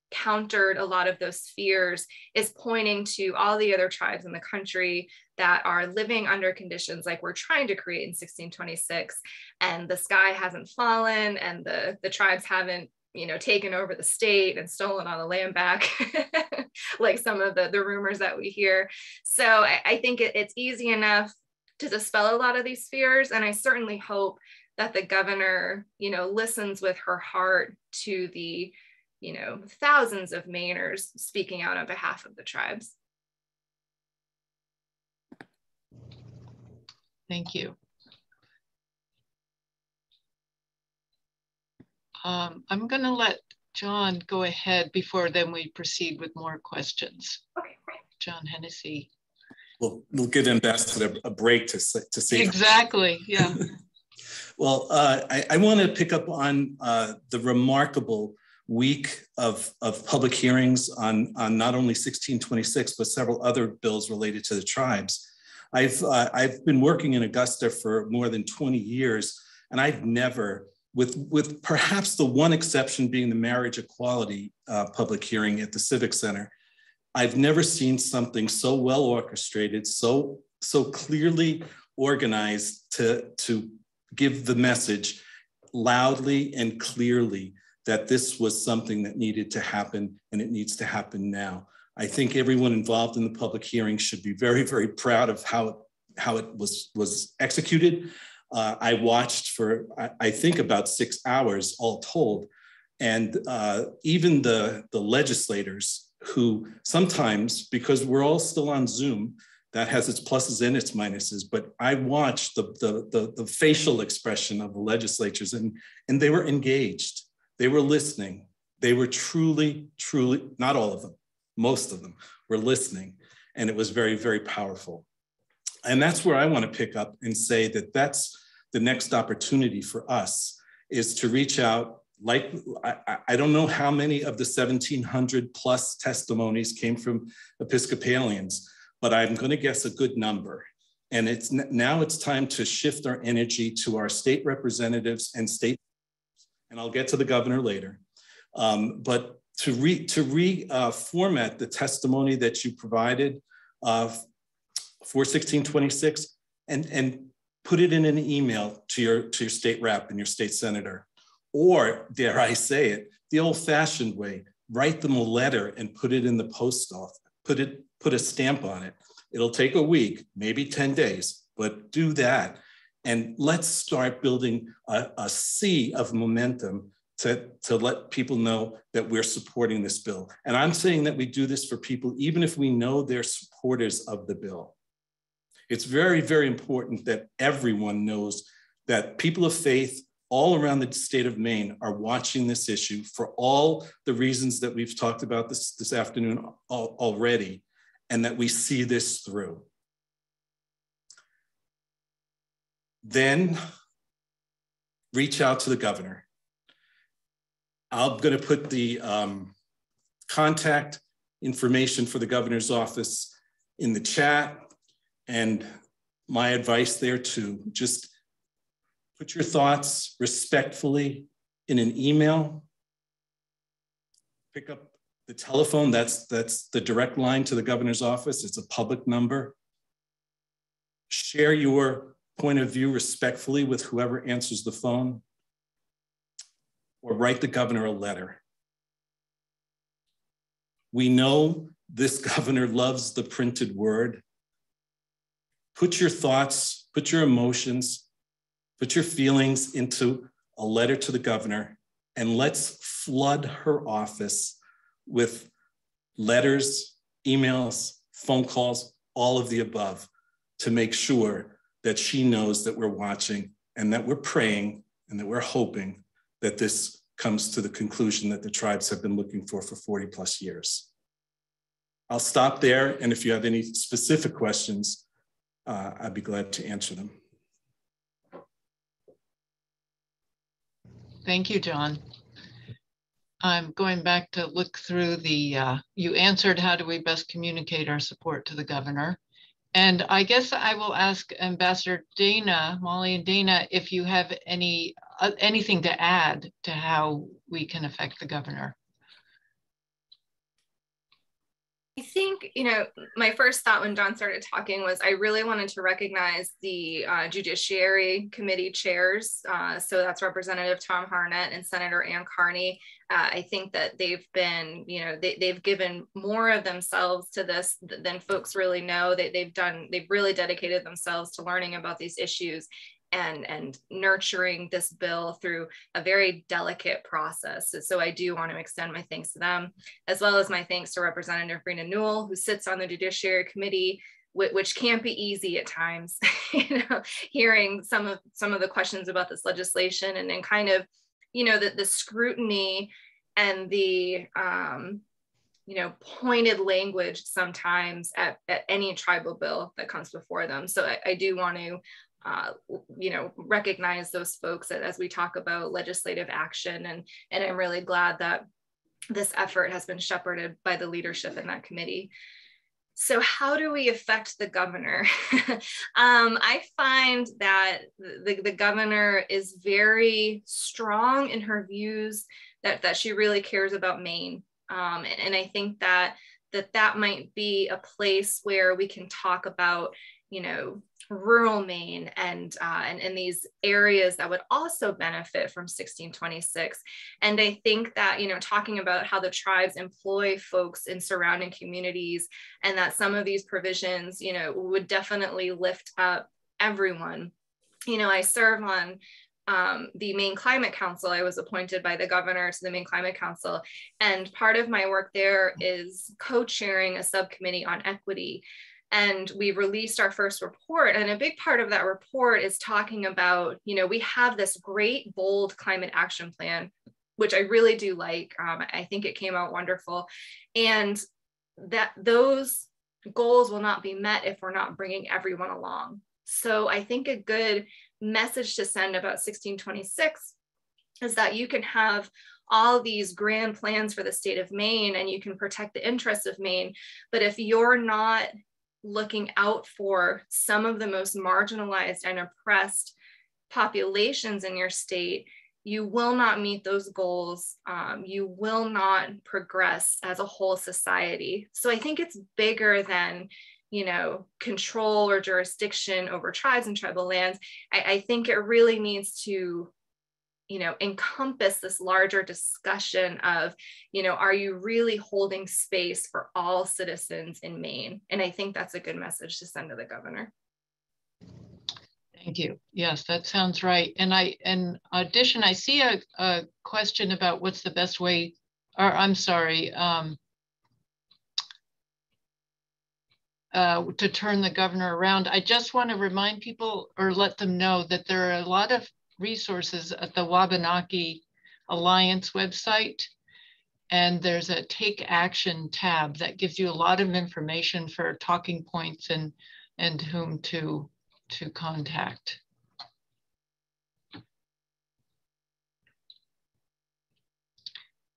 countered a lot of those fears is pointing to all the other tribes in the country that are living under conditions like we're trying to create in 1626, and the sky hasn't fallen, and the tribes haven't taken over the state and stolen all the land back like some of the rumors that we hear. So I think it's easy enough to dispel a lot of these fears, and I certainly hope that the governor listens with her heart to the thousands of Mainers speaking out on behalf of the tribes. Thank you. I'm going to let John, go ahead before then we proceed with more questions. Okay, great. John Hennessy. We'll give Ambassador a break to say. Exactly, yeah. Well, I want to pick up on the remarkable week of public hearings on not only 1626, but several other bills related to the tribes. I've been working in Augusta for more than 20 years, and I've never, with perhaps the one exception being the marriage equality public hearing at the Civic Center, I've never seen something so well orchestrated, so clearly organized to give the message loudly and clearly that this was something that needed to happen, and it needs to happen now. I think everyone involved in the public hearing should be very, very proud of how it was executed. I watched for, I think, about 6 hours all told. And even the legislators who sometimes, because we're all still on Zoom, that has its pluses and its minuses, but I watched the facial expression of the legislatures, and they were engaged. They were listening. They were truly, not all of them, most of them were listening, and it was very, very powerful. And that's where I want to pick up and say that that's the next opportunity for us, is to reach out. Like, I don't know how many of the 1,700 plus testimonies came from Episcopalians, but I'm going to guess a good number. And now it's time to shift our energy to our state representatives and state, and I'll get to the governor later, but to reformat the testimony that you provided for 1626 and put it in an email to your state rep and your state senator. Or, dare I say it, the old-fashioned way, write them a letter and put it in the post office, put a stamp on it. It'll take a week, maybe 10 days, but do that. And let's start building a sea of momentum to let people know that we're supporting this bill. And I'm saying that we do this for people, even if we know they're supporters of the bill. It's very, very important that everyone knows that people of faith all around the state of Maine are watching this issue for all the reasons that we've talked about this afternoon already, and that we see this through. Then reach out to the governor. I'm going to put the contact information for the governor's office in the chat, and my advice there too, just put your thoughts respectfully in an email. Pick up the telephone, that's the direct line to the governor's office. It's a public number. Share your point of view respectfully with whoever answers the phone, or write the governor a letter. We know this governor loves the printed word. Put your thoughts, put your emotions, put your feelings into a letter to the governor, and let's flood her office with letters, emails, phone calls, all of the above, to make sure that she knows that we're watching and that we're praying and that we're hoping that this comes to the conclusion that the tribes have been looking for 40 plus years. I'll stop there, and if you have any specific questions, I'd be glad to answer them. Thank you, John. I'm going back to look through the, you answered how do we best communicate our support to the governor. And I guess I will ask Ambassador Dana, Maulian Dana, if you have anything to add to how we can affect the governor. I think, my first thought when John started talking was I really wanted to recognize the Judiciary Committee chairs. So that's Representative Tom Harnett and Senator Ann Carney. I think that they've been, they've given more of themselves to this than folks really know. They've really dedicated themselves to learning about these issues and nurturing this bill through a very delicate process. So I do want to extend my thanks to them, as well as my thanks to Representative Rena Newell, who sits on the Judiciary Committee, which can't be easy at times, hearing some of the questions about this legislation and then kind of, the scrutiny and the pointed language sometimes at any tribal bill that comes before them. So I do want to recognize those folks as we talk about legislative action, and I'm really glad that this effort has been shepherded by the leadership in that committee. So how do we affect the governor? I find that the governor is very strong in her views that she really cares about Maine. And I think that might be a place where we can talk about, rural Maine and these areas that would also benefit from 1626. And I think that, talking about how the tribes employ folks in surrounding communities, and that some of these provisions, would definitely lift up everyone. I serve on the Maine Climate Council. I was appointed by the governor to the Maine Climate Council. And part of my work there is co-chairing a subcommittee on equity. And we released our first report. And a big part of that report is talking about, we have this great, bold climate action plan, which I really do like. I think it came out wonderful. And that those goals will not be met if we're not bringing everyone along. So I think a good message to send about 1626 is that you can have all these grand plans for the state of Maine and you can protect the interests of Maine, but if you're not looking out for some of the most marginalized and oppressed populations in your state, you will not meet those goals. You will not progress as a whole society. So I think it's bigger than control or jurisdiction over tribes and tribal lands. I think it really needs to, encompass this larger discussion of, are you really holding space for all citizens in Maine? And I think that's a good message to send to the governor. Thank you. Yes, that sounds right. And in addition, I see a question about what's the best way, or I'm sorry, to turn the governor around. I just want to remind people or let them know that there are a lot of resources at the Wabanaki Alliance website, and there's a Take Action tab that gives you a lot of information for talking points and whom to contact.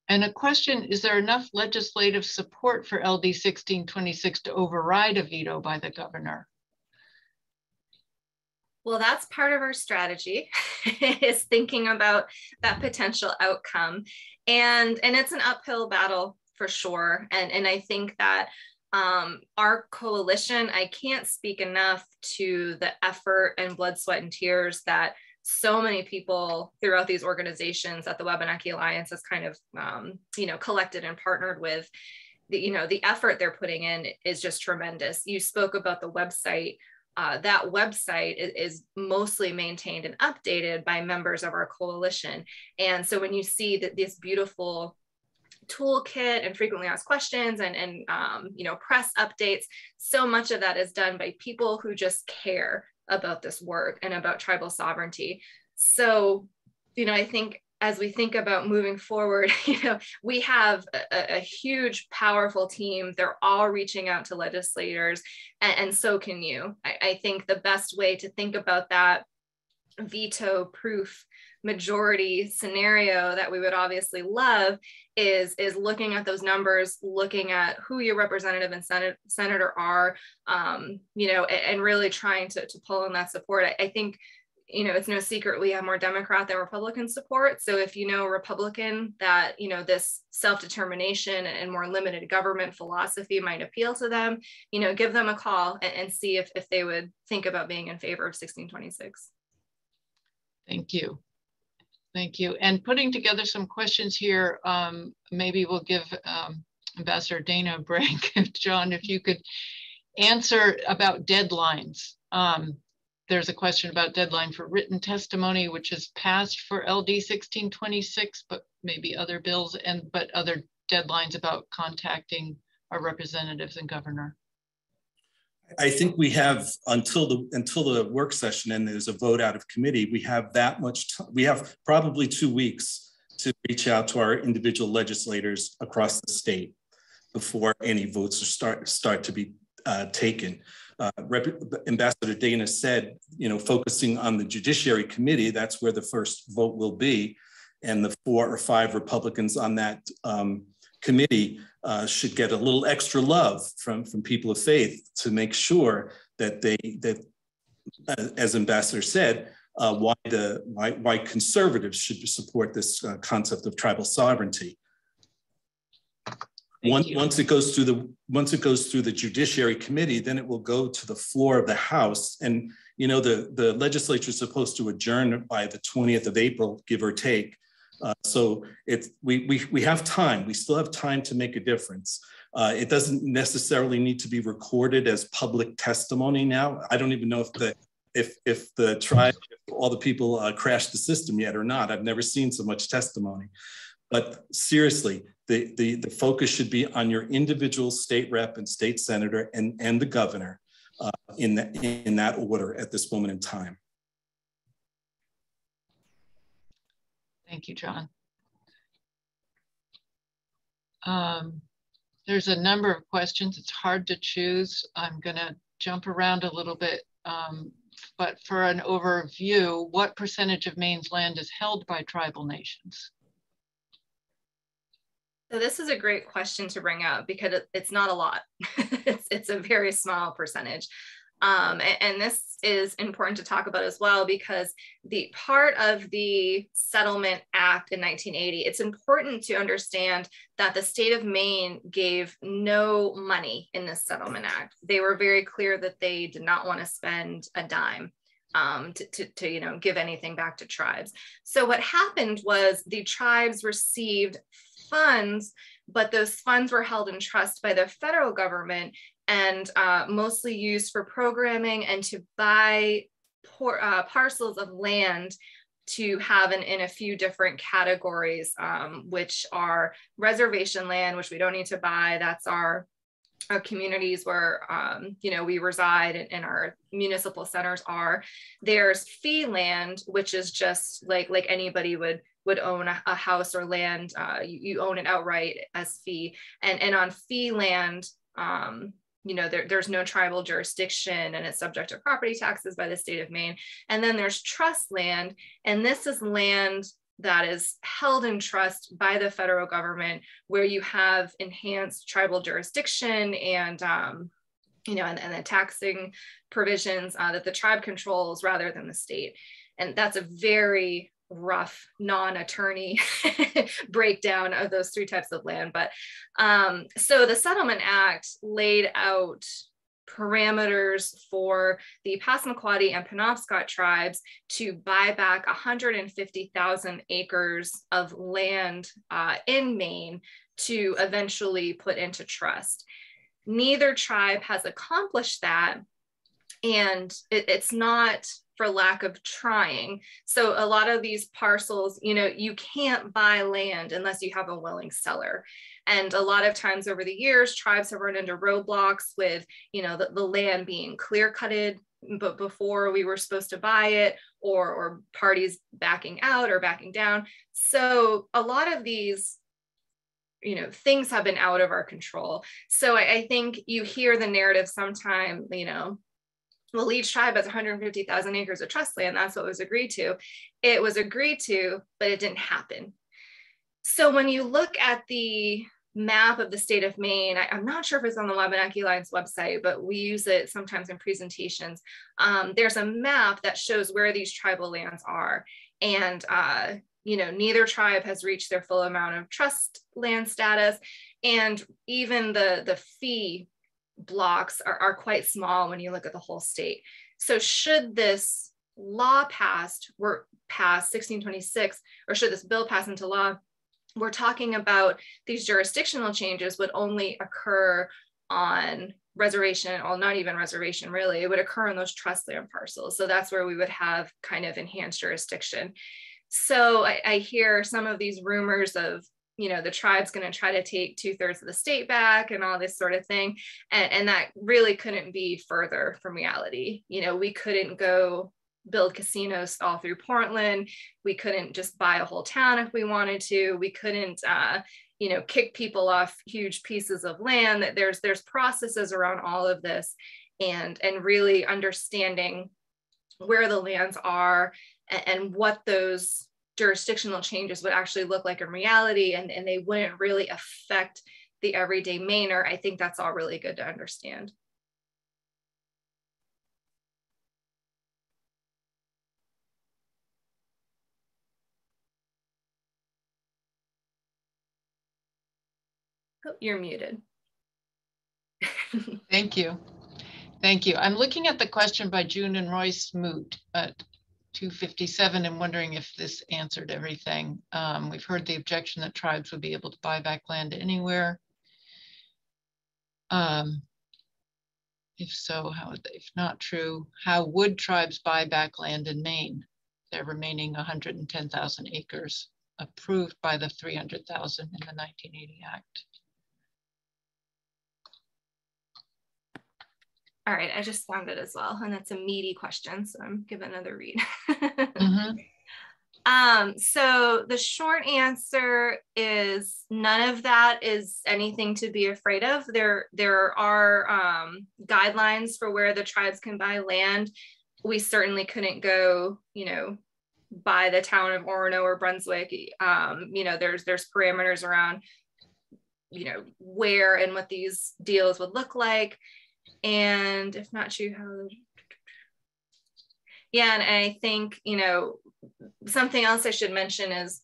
And a question, is there enough legislative support for LD 1626 to override a veto by the governor? Well, that's part of our strategy is thinking about that potential outcome. And it's an uphill battle for sure. And I think that our coalition, I can't speak enough to the effort and blood, sweat, and tears that so many people throughout these organizations that the Wabanaki Alliance has kind of, collected and partnered with. The effort they're putting in is just tremendous. You spoke about the website. That website is mostly maintained and updated by members of our coalition. And so when you see that this beautiful toolkit and frequently asked questions and press updates, so much of that is done by people who just care about this work and about tribal sovereignty. So, I think as we think about moving forward, we have a huge, powerful team. They're all reaching out to legislators, and so can you. I think the best way to think about that veto proof majority scenario that we would obviously love is looking at those numbers, looking at who your representative and senator are, and really trying to pull in that support. I think, it's no secret we have more Democrat than Republican support. So if you know a Republican that, this self-determination and more limited government philosophy might appeal to them, give them a call and see if they would think about being in favor of 1626. Thank you. Thank you. And putting together some questions here, maybe we'll give Ambassador Dana a break. John, if you could answer about deadlines. There's a question about deadline for written testimony, which is passed for LD 1626, but maybe other bills, but other deadlines about contacting our representatives and governor. I think we have until the work session and there's a vote out of committee, we have that much time. We have probably 2 weeks to reach out to our individual legislators across the state before any votes start to be taken. Ambassador Dana said, focusing on the Judiciary Committee, that's where the first vote will be. And the 4 or 5 Republicans on that committee should get a little extra love from people of faith to make sure that as Ambassador said, why conservatives should support this concept of tribal sovereignty. Once it goes through the Judiciary Committee, then it will go to the floor of the House. And the legislature is supposed to adjourn by the 20th of April, give or take. So we have time. We still have time to make a difference. It doesn't necessarily need to be recorded as public testimony now. I don't even know if the tribe, all the people crashed the system yet or not. I've never seen so much testimony. But seriously, the focus should be on your individual state rep and state senator and the governor in that order at this moment in time. Thank you, John. There's a number of questions. It's hard to choose. I'm going to jump around a little bit. But for an overview, what percentage of Maine's land is held by tribal nations? So this is a great question to bring up because it's not a lot. it's a very small percentage. And this is important to talk about as well, because the part of the Settlement Act in 1980, it's important to understand that the state of Maine gave no money in this Settlement Act. They were very clear that they did not want to spend a dime to give anything back to tribes. So what happened was the tribes received funds, but those funds were held in trust by the federal government and mostly used for programming and to buy parcels of land to have in a few different categories, which are reservation land, which we don't need to buy. That's our communities where we reside and our municipal centers are. There's fee land, which is just like anybody would own a house or land. You own it outright as fee, and on fee land, there's no tribal jurisdiction and it's subject to property taxes by the state of Maine. And then there's trust land, and this is land that is held in trust by the federal government, where you have enhanced tribal jurisdiction and and the taxing provisions that the tribe controls rather than the state. And that's a very rough non-attorney breakdown of those 3 types of land. But so the Settlement Act laid out parameters for the Passamaquoddy and Penobscot tribes to buy back 150,000 acres of land in Maine to eventually put into trust. Neither tribe has accomplished that, and it's not for lack of trying. So a lot of these parcels, you can't buy land unless you have a willing seller. And a lot of times over the years, tribes have run into roadblocks with, the land being clear cutted, but before we were supposed to buy it, or parties backing out or backing down. So a lot of these things have been out of our control. So I think you hear the narrative sometime, well, each tribe has 150,000 acres of trust land. That's what was agreed to. It was agreed to, but it didn't happen. So when you look at the map of the state of Maine, I'm not sure if it's on the Wabanaki Alliance website, but we use it sometimes in presentations. There's a map that shows where these tribal lands are. And, neither tribe has reached their full amount of trust land status. And even the fee blocks are quite small when you look at the whole state. So should this law pass 1626, or should this bill pass into law, we're talking about these jurisdictional changes would only occur on reservation, or not even reservation really, it would occur on those trust land parcels. So that's where we would have kind of enhanced jurisdiction. So I hear some of these rumors of, the tribe's going to try to take 2/3 of the state back and all this sort of thing. And that really couldn't be further from reality. We couldn't go build casinos all through Portland. We couldn't just buy a whole town if we wanted to. We couldn't, you know, kick people off huge pieces of land. That there's processes around all of this, and really understanding where the lands are and what those jurisdictional changes would actually look like in reality, and they wouldn't really affect the everyday Mainer. I think that's all really good to understand. Oh, you're muted. Thank you. Thank you. I'm looking at the question by June and Royce Moot at 257 and wondering if this answered everything. We've heard the objection that tribes would be able to buy back land anywhere. If so, how would they, if not true, how would tribes buy back land in Maine? Their remaining 110,000 acres approved by the 300,000 in the 1980 Act. All right, I just found it as well, and that's a meaty question, so I'm giving another read. So the short answer is none of that is anything to be afraid of. There are guidelines for where the tribes can buy land. We certainly couldn't go, you know, buy the town of Orono or Brunswick. You know, there's parameters around, you know, where and what these deals would look like. And if not true, how? Yeah, and I think, you know, something else I should mention is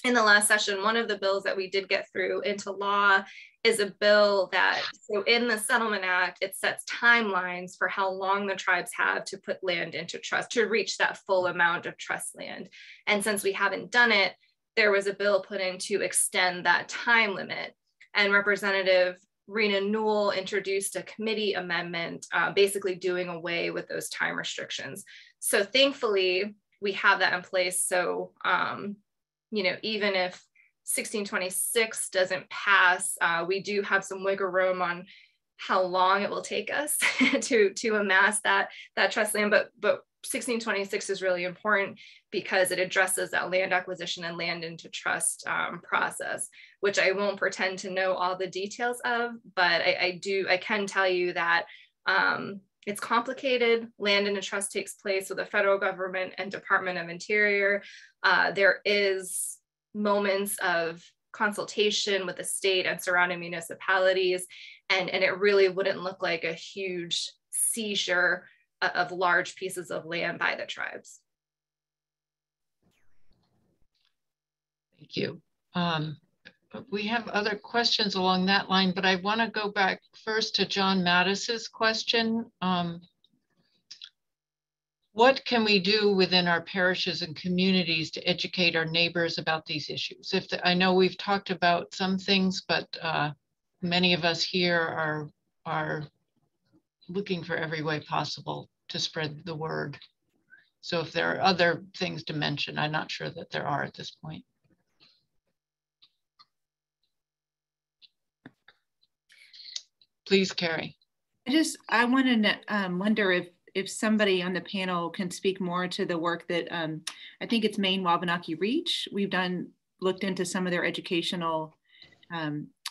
in the last session, one of the bills that we did get through into law is a bill that, so in the Settlement Act, it sets timelines for how long the tribes have to put land into trust to reach that full amount of trust land. And since we haven't done it, there was a bill put in to extend that time limit. And Representative Rena Newell introduced a committee amendment, basically doing away with those time restrictions. So thankfully, we have that in place. So, you know, even if 1626 doesn't pass, we do have some wiggle room on how long it will take us to amass that trust land. But 1626 is really important because it addresses that land acquisition and land into trust process, which I won't pretend to know all the details of, but I can tell you that it's complicated. Land into trust takes place with the federal government and Department of Interior. There is moments of consultation with the state and surrounding municipalities, and it really wouldn't look like a huge seizure of large pieces of land by the tribes. Thank you. We have other questions along that line, but I want to go back first to John Mattis's question. What can we do within our parishes and communities to educate our neighbors about these issues? I know we've talked about some things, but many of us here are looking for every way possible to spread the word. So if there are other things to mention, I'm not sure that there are at this point. Please, Kerry. I want to wonder if somebody on the panel can speak more to the work that I think it's Maine Wabanaki Reach. We've looked into some of their educational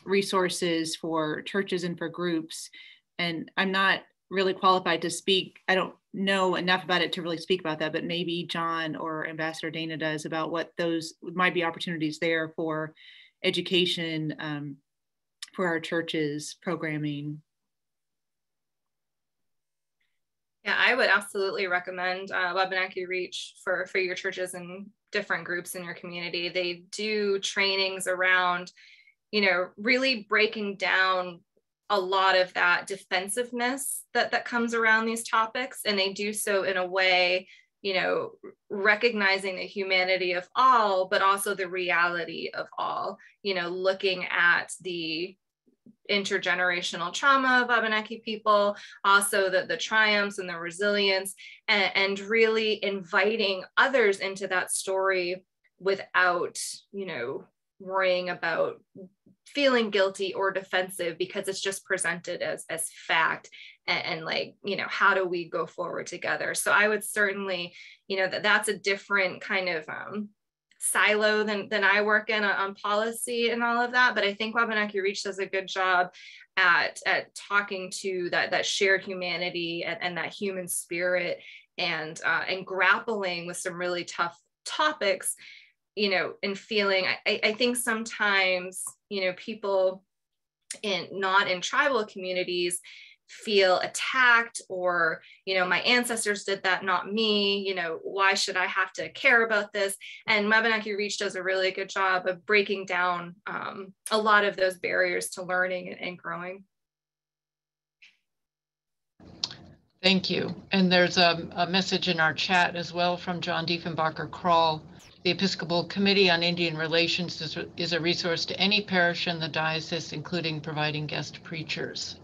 resources for churches and for groups. And I'm not really qualified to speak. I don't know enough about it to really speak about that, but maybe John or Ambassador Dana does, about what those might be opportunities there for education for our churches, programming. Yeah, I would absolutely recommend Wabanaki Reach for your churches and different groups in your community. They do trainings around, you know, really breaking down a lot of that defensiveness that comes around these topics. And they do so in a way, you know, recognizing the humanity of all, but also the reality of all, you know, looking at the intergenerational trauma of Wabanaki people, also the triumphs and the resilience, and really inviting others into that story without, you know, worrying about feeling guilty or defensive because it's just presented as fact, and like, you know, how do we go forward together? So I would certainly, you know, that's a different kind of silo than I work in on policy and all of that. But I think Wabanaki Reach does a good job at talking to that shared humanity and that human spirit, and grappling with some really tough topics, you know, and feeling, I think sometimes, you know, people not in tribal communities feel attacked, or, you know, my ancestors did that, not me, you know, why should I have to care about this? And Wabanaki Reach does a really good job of breaking down a lot of those barriers to learning and growing. Thank you. And there's a message in our chat as well from John Diefenbacher-Kroll. The Episcopal Committee on Indian Relations is a resource to any parish in the diocese, including providing guest preachers.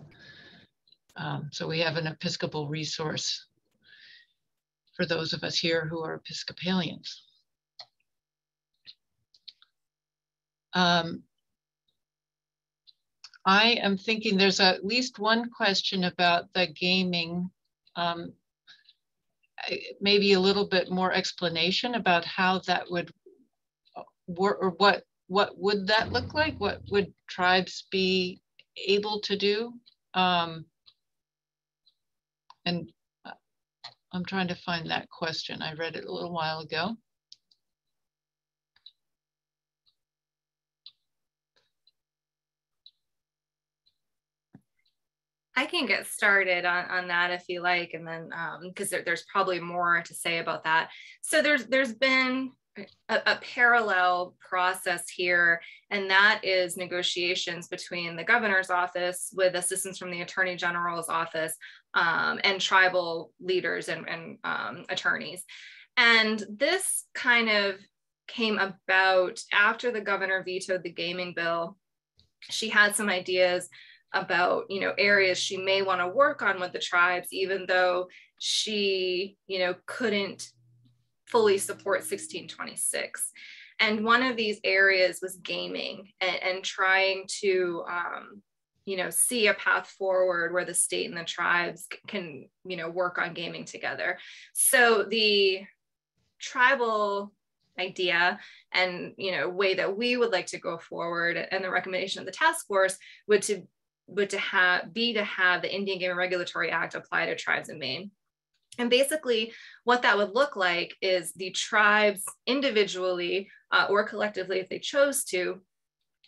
So we have an Episcopal resource for those of us here who are Episcopalians. I am thinking there's at least one question about the gaming, maybe a little bit more explanation about how that would work, or what would that look like? What would tribes be able to do? And I'm trying to find that question. I read it a little while ago. I can get started on that if you like, and then because there's probably more to say about that. So there's been a parallel process here, and that is negotiations between the governor's office with assistance from the attorney general's office, and tribal leaders and attorneys. And this kind of came about after the governor vetoed the gaming bill. She had some ideas about, you know, areas she may want to work on with the tribes, even though she, you know, couldn't fully support 1626. And one of these areas was gaming, and trying to, you know, see a path forward where the state and the tribes can, you know, work on gaming together. So the tribal idea and, you know, way that we would like to go forward, and the recommendation of the task force would to have the Indian Game Regulatory Act apply to tribes in Maine. And basically what that would look like is the tribes individually or collectively, if they chose to,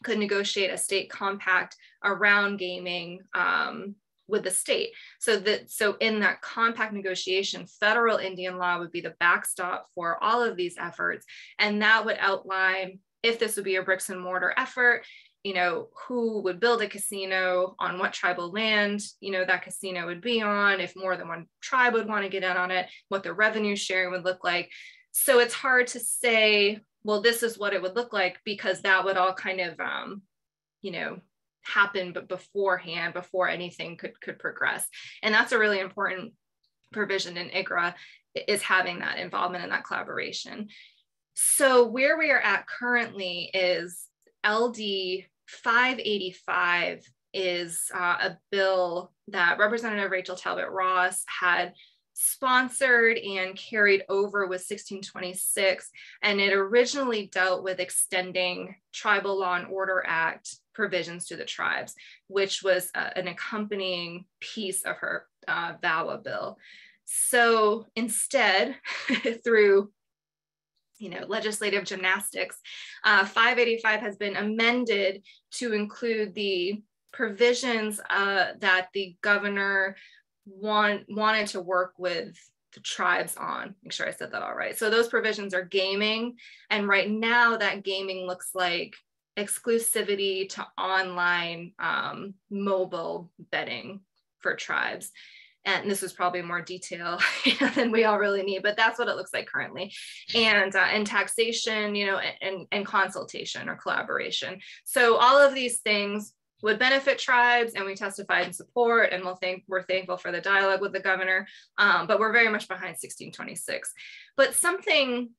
could negotiate a state compact around gaming with the state. So in that compact negotiation, federal Indian law would be the backstop for all of these efforts. And that would outline if this would be a bricks and mortar effort, you know, who would build a casino, on what tribal land, you know, that casino would be on, if more than one tribe would want to get in on it, what the revenue sharing would look like. So it's hard to say, well, this is what it would look like, because that would all kind of, you know, happen but beforehand, before anything could progress. And that's a really important provision in IGRA, is having that involvement and that collaboration. So where we are at currently is LD 585 is a bill that Representative Rachel Talbot Ross had sponsored and carried over with 1626. And it originally dealt with extending Tribal Law and Order Act provisions to the tribes, which was an accompanying piece of her VAWA bill. So instead, through legislative gymnastics, 585 has been amended to include the provisions that the governor wanted to work with the tribes on. Make sure I said that all right. So those provisions are gaming. And right now that gaming looks like exclusivity to online mobile betting for tribes. And this is probably more detail than we all really need, but that's what it looks like currently. And taxation, and consultation or collaboration. So all of these things would benefit tribes, and we testified in support, and we're thankful for the dialogue with the governor, but we're very much behind 1626. But something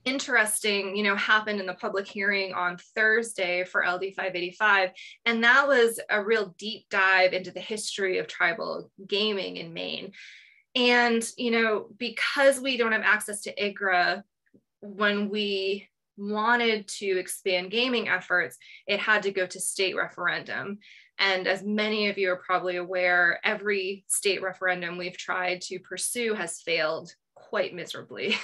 interesting, happened in the public hearing on Thursday for LD 585. And that was a real deep dive into the history of tribal gaming in Maine. And, because we don't have access to IGRA, when we wanted to expand gaming efforts, it had to go to state referendum. And as many of you are probably aware, every state referendum we've tried to pursue has failed quite miserably.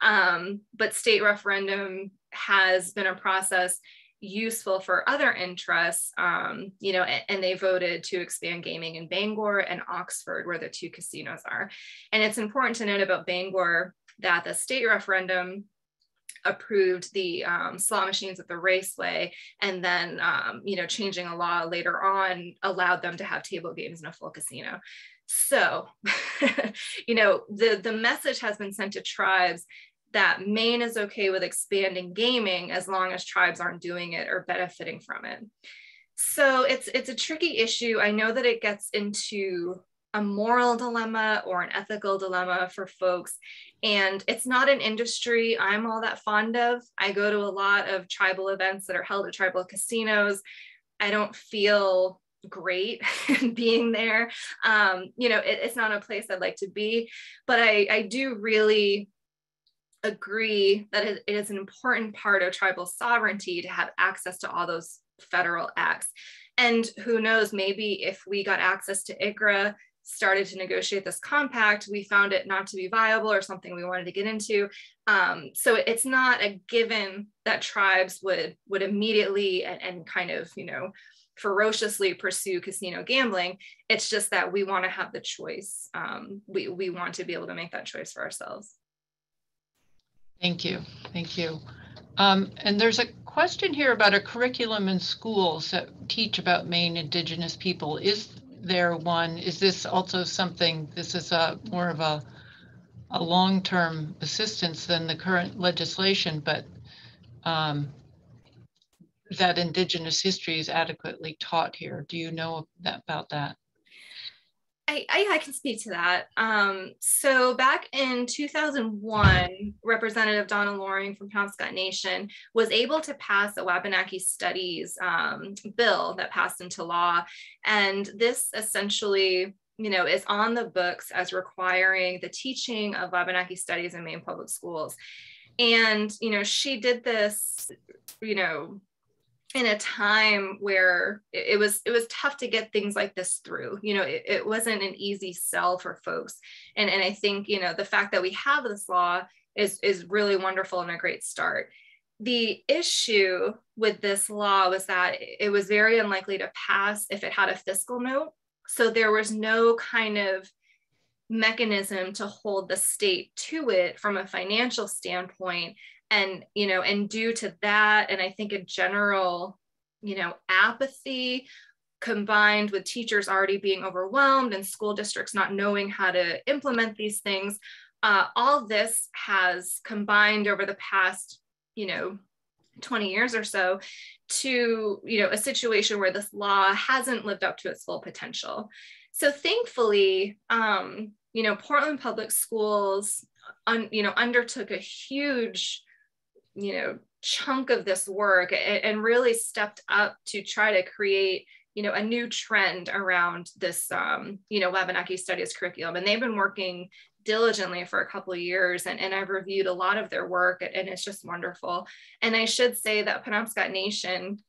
But state referendum has been a process useful for other interests, and they voted to expand gaming in Bangor and Oxford, where the two casinos are. And it's important to note about Bangor that the state referendum approved the slot machines at the raceway, and then changing a law later on allowed them to have table games in a full casino. So the message has been sent to tribes that Maine is okay with expanding gaming as long as tribes aren't doing it or benefiting from it. So it's a tricky issue. I know that it gets into a moral dilemma or an ethical dilemma for folks. And it's not an industry I'm all that fond of. I go to a lot of tribal events that are held at tribal casinos. I don't feel great being there. It's not a place I'd like to be, but I do really agree that it is an important part of tribal sovereignty to have access to all those federal acts. And who knows, maybe if we got access to IGRA, started to negotiate this compact, we found it not to be viable or something we wanted to get into. So it's not a given that tribes would immediately and kind of, ferociously pursue casino gambling. It's just that we want to have the choice. We want to be able to make that choice for ourselves. Thank you. And there's a question here about a curriculum in schools that teach about Maine Indigenous people. Is there one? Is this also something, this is more of a long-term assistance than the current legislation, but that Indigenous history is adequately taught here? Do you know about that? I can speak to that. So back in 2001, Representative Donna Loring from Penobscot Nation was able to pass a Wabanaki Studies bill that passed into law. And this essentially, is on the books as requiring the teaching of Wabanaki Studies in Maine public schools. And, she did this, in a time where it was tough to get things like this through. It wasn't an easy sell for folks. And I think, the fact that we have this law is really wonderful and a great start. The issue with this law was that it was very unlikely to pass if it had a fiscal note. So there was no kind of mechanism to hold the state to it from a financial standpoint. And, and due to that, and I think a general, apathy combined with teachers already being overwhelmed and school districts not knowing how to implement these things, all this has combined over the past, 20 years or so to, a situation where this law hasn't lived up to its full potential. So thankfully, Portland Public Schools, undertook a huge chunk of this work and really stepped up to try to create, a new trend around this, Wabanaki Studies curriculum. And they've been working diligently for a couple of years, and I've reviewed a lot of their work, and it's just wonderful. And I should say that Penobscot Nation,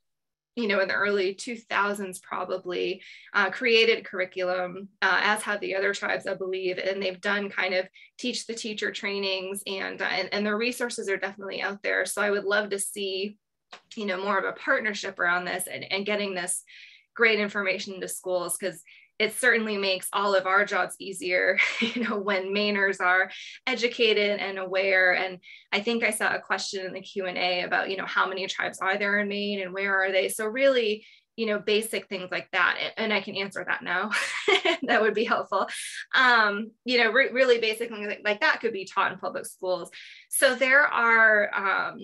in the early 2000s probably created curriculum, as have the other tribes, I believe, and they've done kind of teach the teacher trainings, and the resources are definitely out there. So I would love to see, more of a partnership around this and getting this great information to schools, because it certainly makes all of our jobs easier, when Mainers are educated and aware. And I think I saw a question in the Q&A about, how many tribes are there in Maine and where are they? So really, basic things like that. And I can answer that now. That would be helpful. Really basic things like that could be taught in public schools. So there are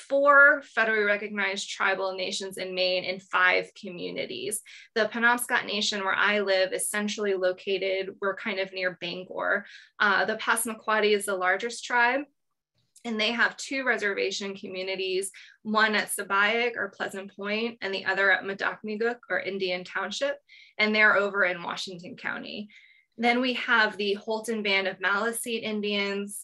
4 federally recognized tribal nations in Maine in 5 communities. The Penobscot Nation, where I live, is centrally located. We're kind of near Bangor. The Passamaquoddy is the largest tribe. And they have 2 reservation communities, one at Sabayek or Pleasant Point, and the other at Madakmiguk or Indian Township, and they're over in Washington County. Then we have the Holton Band of Maliseet Indians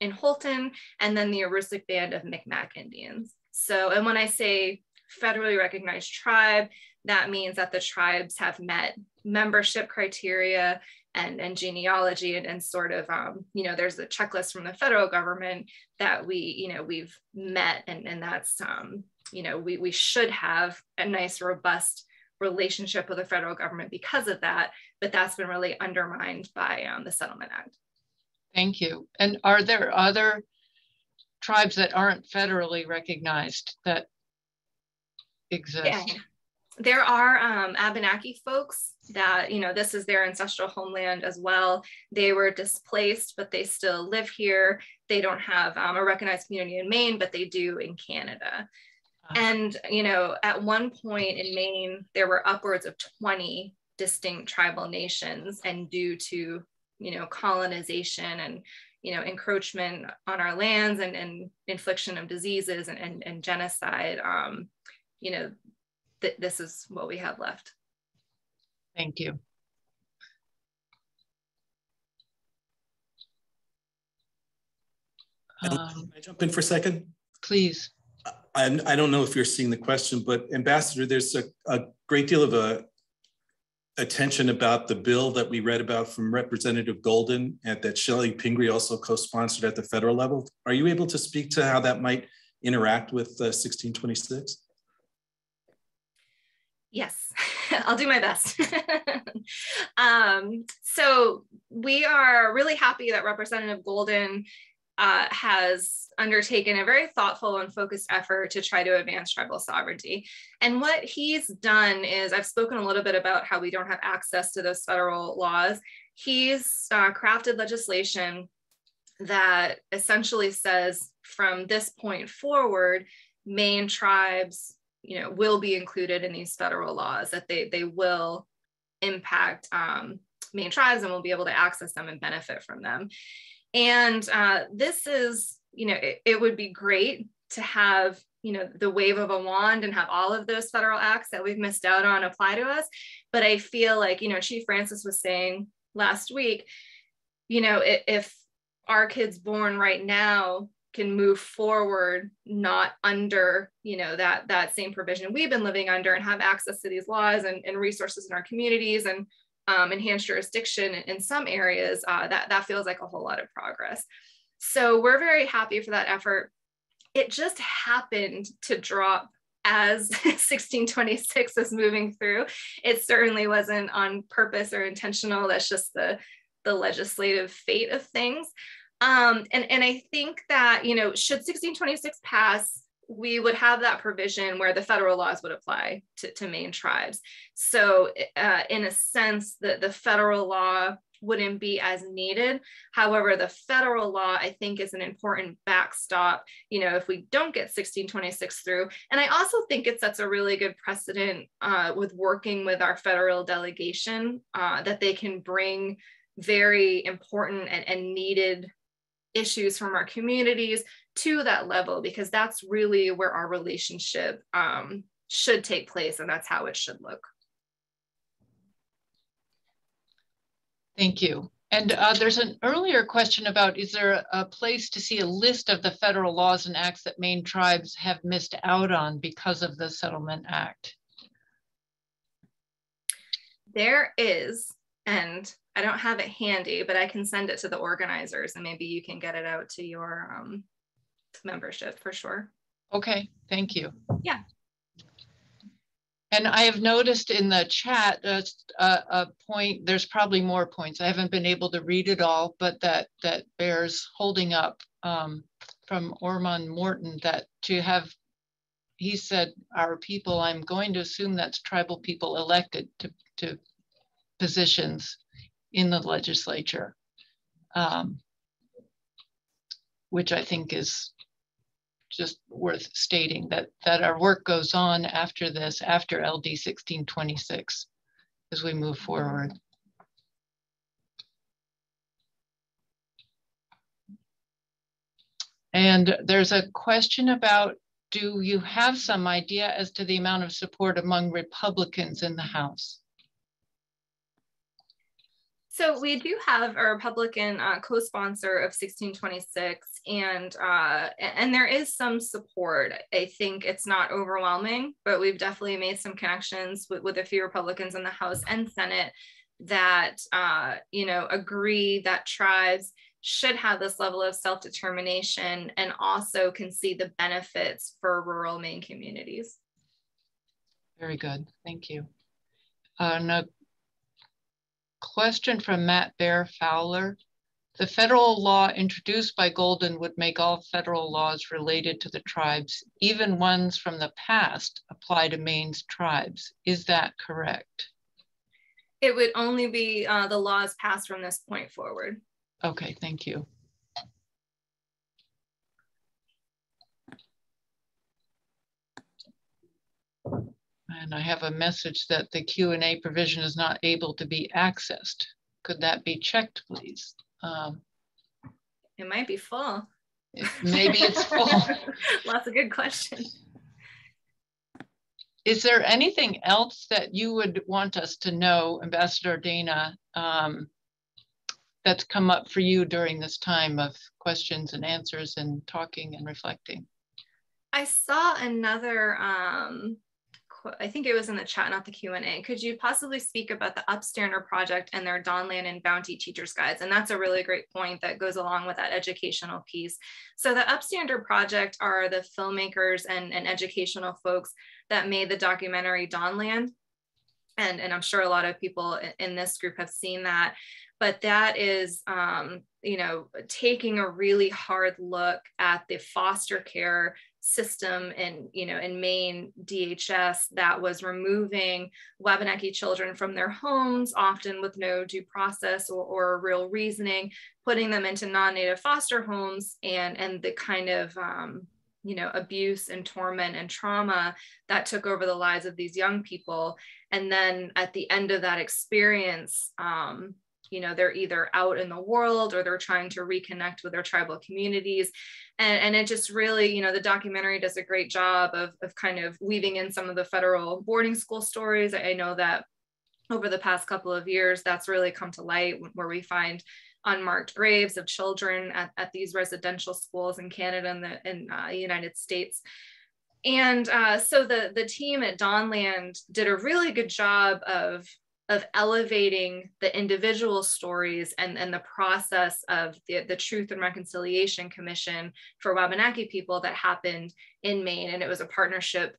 in Holton, and then the Aroostook Band of Micmac Indians. So, and when I say federally recognized tribe, that means that the tribes have met membership criteria and genealogy and sort of, there's a checklist from the federal government that we've met, and that's, we should have a nice, robust relationship with the federal government because of that, but that's been really undermined by the Settlement Act. Thank you. And are there other tribes that aren't federally recognized that exist? Yeah. There are Wabanaki folks that, this is their ancestral homeland as well. They were displaced, but they still live here. They don't have a recognized community in Maine, but they do in Canada. And, at one point in Maine, there were upwards of 20 distinct tribal nations, and due to, colonization and, encroachment on our lands and infliction of diseases and genocide, this is what we have left. Thank you. Can I jump in for a second? Please. I don't know if you're seeing the question, but Ambassador, there's a great deal of attention about the bill that we read about from Representative Golden and that Shelley Pingree also co-sponsored at the federal level. Are you able to speak to how that might interact with 1626? Yes, I'll do my best. So we are really happy that Representative Golden has undertaken a very thoughtful and focused effort to try to advance tribal sovereignty. And what he's done is, I've spoken a little bit about how we don't have access to those federal laws. He's crafted legislation that essentially says from this point forward, Maine tribes will be included in these federal laws, that they will impact Maine tribes and will be able to access them and benefit from them. And this is, it would be great to have, the wave of a wand and have all of those federal acts that we've missed out on apply to us. But I feel like, Chief Francis was saying last week, if our kids born right now can move forward, not under, that same provision we've been living under, and have access to these laws and resources in our communities and enhanced jurisdiction in some areas, that feels like a whole lot of progress. So we're very happy for that effort. It just happened to drop as 1626 is moving through. It certainly wasn't on purpose or intentional. That's just the legislative fate of things. And I think that, should 1626 pass, we would have that provision where the federal laws would apply to Maine tribes. So in a sense, the federal law wouldn't be as needed. However, the federal law, I think, is an important backstop, if we don't get 1626 through. And I also think it sets a really good precedent with working with our federal delegation, that they can bring very important and needed issues from our communities to that level, because that's really where our relationship should take place, and that's how it should look. Thank you. And there's an earlier question about, is there a place to see a list of the federal laws and acts that Maine tribes have missed out on because of the Settlement Act? There is, and I don't have it handy, but I can send it to the organizers, and maybe you can get it out to your membership for sure. Okay, thank you. Yeah. And I have noticed in the chat a point, there's probably more points. I haven't been able to read it all, but that bears holding up from Ormond Morton, that to have, he said, our people, I'm going to assume that's tribal people elected to positions in the legislature, which I think is just worth stating, that our work goes on after this, after LD 1626, as we move forward. And there's a question about, do you have some idea as to the amount of support among Republicans in the House? So we do have a Republican co-sponsor of 1626, and there is some support. I think it's not overwhelming, but we've definitely made some connections with a few Republicans in the House and Senate that agree that tribes should have this level of self-determination and also can see the benefits for rural Maine communities. Very good, thank you. Now, question from Matt Bear Fowler. The federal law introduced by Golden would make all federal laws related to the tribes, even ones from the past, apply to Maine's tribes. Is that correct? It would only be the laws passed from this point forward. Okay, thank you. And I have a message that the Q&A provision is not able to be accessed. Could that be checked, please? It might be full. Maybe it's full. Lots of good questions. Is there anything else that you would want us to know, Ambassador Dana, that's come up for you during this time of questions and answers and talking and reflecting? I saw another, I think it was in the chat, not the Q&A. Could you possibly speak about the Upstander project and their Dawnland and Bounty teachers guides? And that's a really great point that goes along with that educational piece. So the Upstander project are the filmmakers and educational folks that made the documentary Dawnland. And I'm sure a lot of people in this group have seen that. But that is, taking a really hard look at the foster care system in Maine DHS that was removing Wabanaki children from their homes, often with no due process or real reasoning, putting them into non-native foster homes, and the kind of abuse and torment and trauma that took over the lives of these young people. And then at the end of that experience, they're either out in the world or they're trying to reconnect with their tribal communities. And it just really, the documentary does a great job of kind of weaving in some of the federal boarding school stories. I know that over the past couple of years, that's really come to light, where we find unmarked graves of children at these residential schools in Canada and the United States. And so the team at Dawnland did a really good job of elevating the individual stories and the process of the Truth and Reconciliation Commission for Wabanaki people that happened in Maine. And it was a partnership,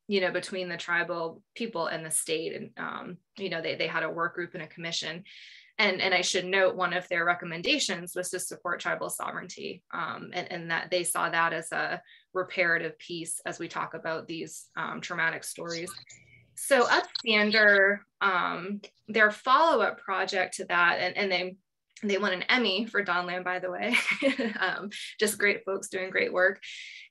between the tribal people and the state. And, they had a work group and a commission. And I should note, one of their recommendations was to support tribal sovereignty, and that they saw that as a reparative piece as we talk about these traumatic stories. So Upstander, their follow-up project to that, and they won an Emmy for Dawnland, by the way, just great folks doing great work.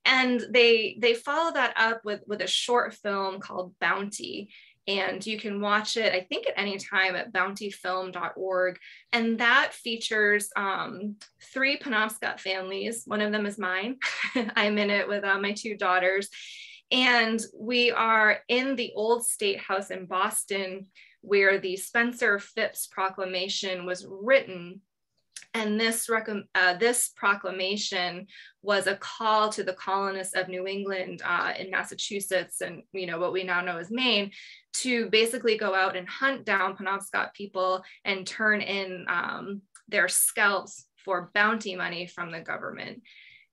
And they follow that up with a short film called Bounty. And you can watch it, I think, at any time at bountyfilm.org. And that features 3 Penobscot families. One of them is mine. I'm in it with my 2 daughters. And we are in the old State House in Boston, where the Spencer Phipps Proclamation was written. And this proclamation was a call to the colonists of New England in Massachusetts and what we now know as Maine, to basically go out and hunt down Penobscot people and turn in their scalps for bounty money from the government.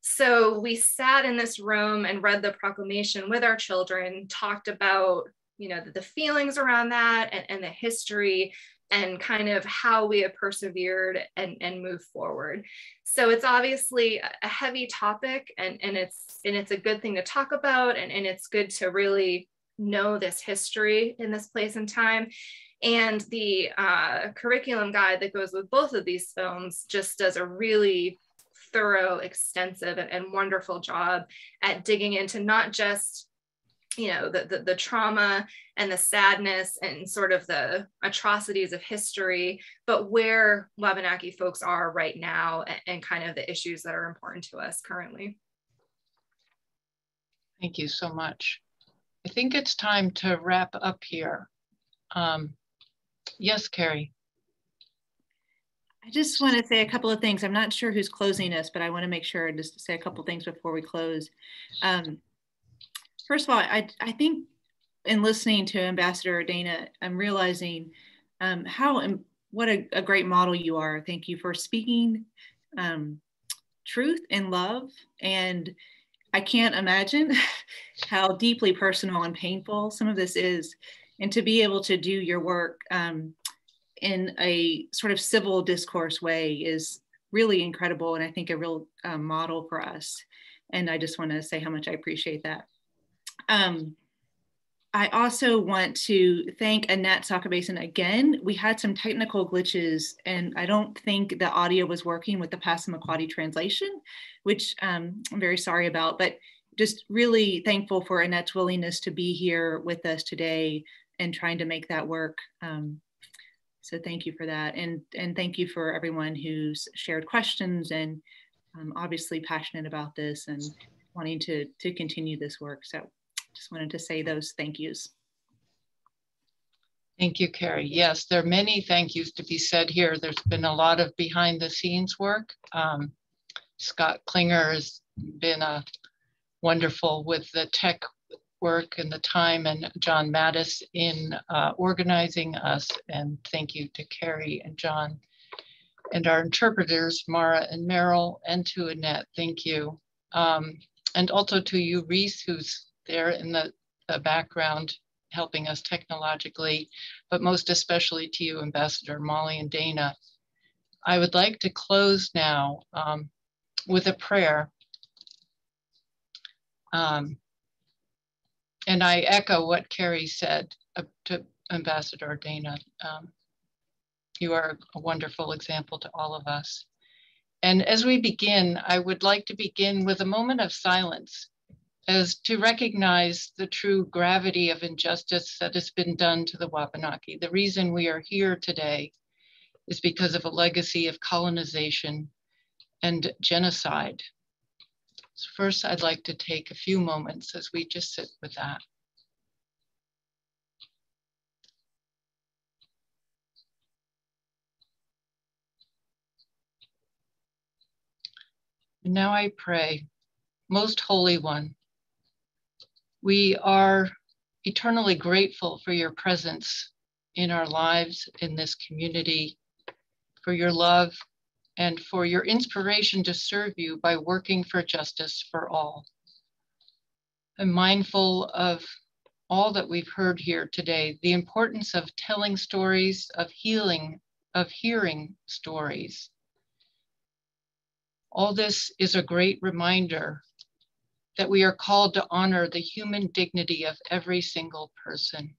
So we sat in this room and read the proclamation with our children, talked about the feelings around that and the history, and kind of how we have persevered and moved forward. So it's obviously a heavy topic, and it's a good thing to talk about, and it's good to really know this history in this place and time. And the curriculum guide that goes with both of these films just does a really thorough, extensive, and wonderful job at digging into not just the trauma and the sadness and sort of the atrocities of history, but where Wabanaki folks are right now and kind of the issues that are important to us currently. Thank you so much. I think it's time to wrap up here. Yes, Kerry. I just want to say a couple of things. I'm not sure who's closing us, but I want to make sure just to say a couple of things before we close. First of all, I think in listening to Ambassador Dana, I'm realizing what a great model you are. Thank you for speaking truth and love. And I can't imagine how deeply personal and painful some of this is. And to be able to do your work in a sort of civil discourse way is really incredible. And I think a real model for us. And I just want to say how much I appreciate that. I also want to thank Annette Sakabason again. We had some technical glitches and I don't think the audio was working with the Passamaquoddy translation, which I'm very sorry about, but just really thankful for Annette's willingness to be here with us today and trying to make that work. So thank you for that. And thank you for everyone who's shared questions and obviously passionate about this and wanting to continue this work. So just wanted to say those thank yous. Thank you, Kerry. Yes, there are many thank yous to be said here. There's been a lot of behind the scenes work. Scott Klinger has been wonderful with the tech work and the time, and John Mattis in organizing us. And thank you to Kerry and John and our interpreters, Mara and Merrill, and to Annette, thank you. And also to you, Reese, who's there in the background helping us technologically, but most especially to you, Ambassador Maulian Dana. I would like to close now with a prayer. And I echo what Kerry said to Ambassador Dana. You are a wonderful example to all of us. And as we begin, I would like to begin with a moment of silence as to recognize the true gravity of injustice that has been done to the Wabanaki. The reason we are here today is because of a legacy of colonization and genocide. So first, I'd like to take a few moments as we just sit with that. And now I pray, Most Holy One, we are eternally grateful for your presence in our lives, in this community, for your love, and for your inspiration to serve you by working for justice for all. I'm mindful of all that we've heard here today, the importance of telling stories, of healing, of hearing stories. All this is a great reminder that we are called to honor the human dignity of every single person.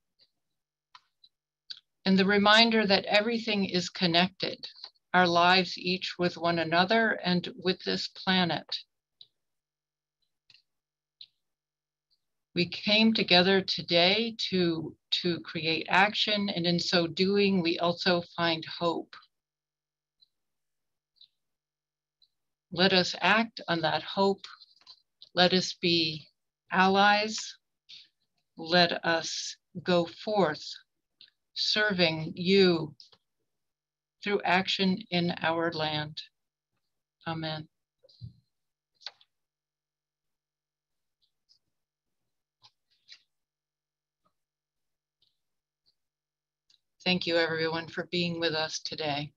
And the reminder that everything is connected, our lives each with one another and with this planet. We came together today to create action, and in so doing, we also find hope. Let us act on that hope. Let us be allies. Let us go forth serving you through action in our land. Amen. Thank you, everyone, for being with us today.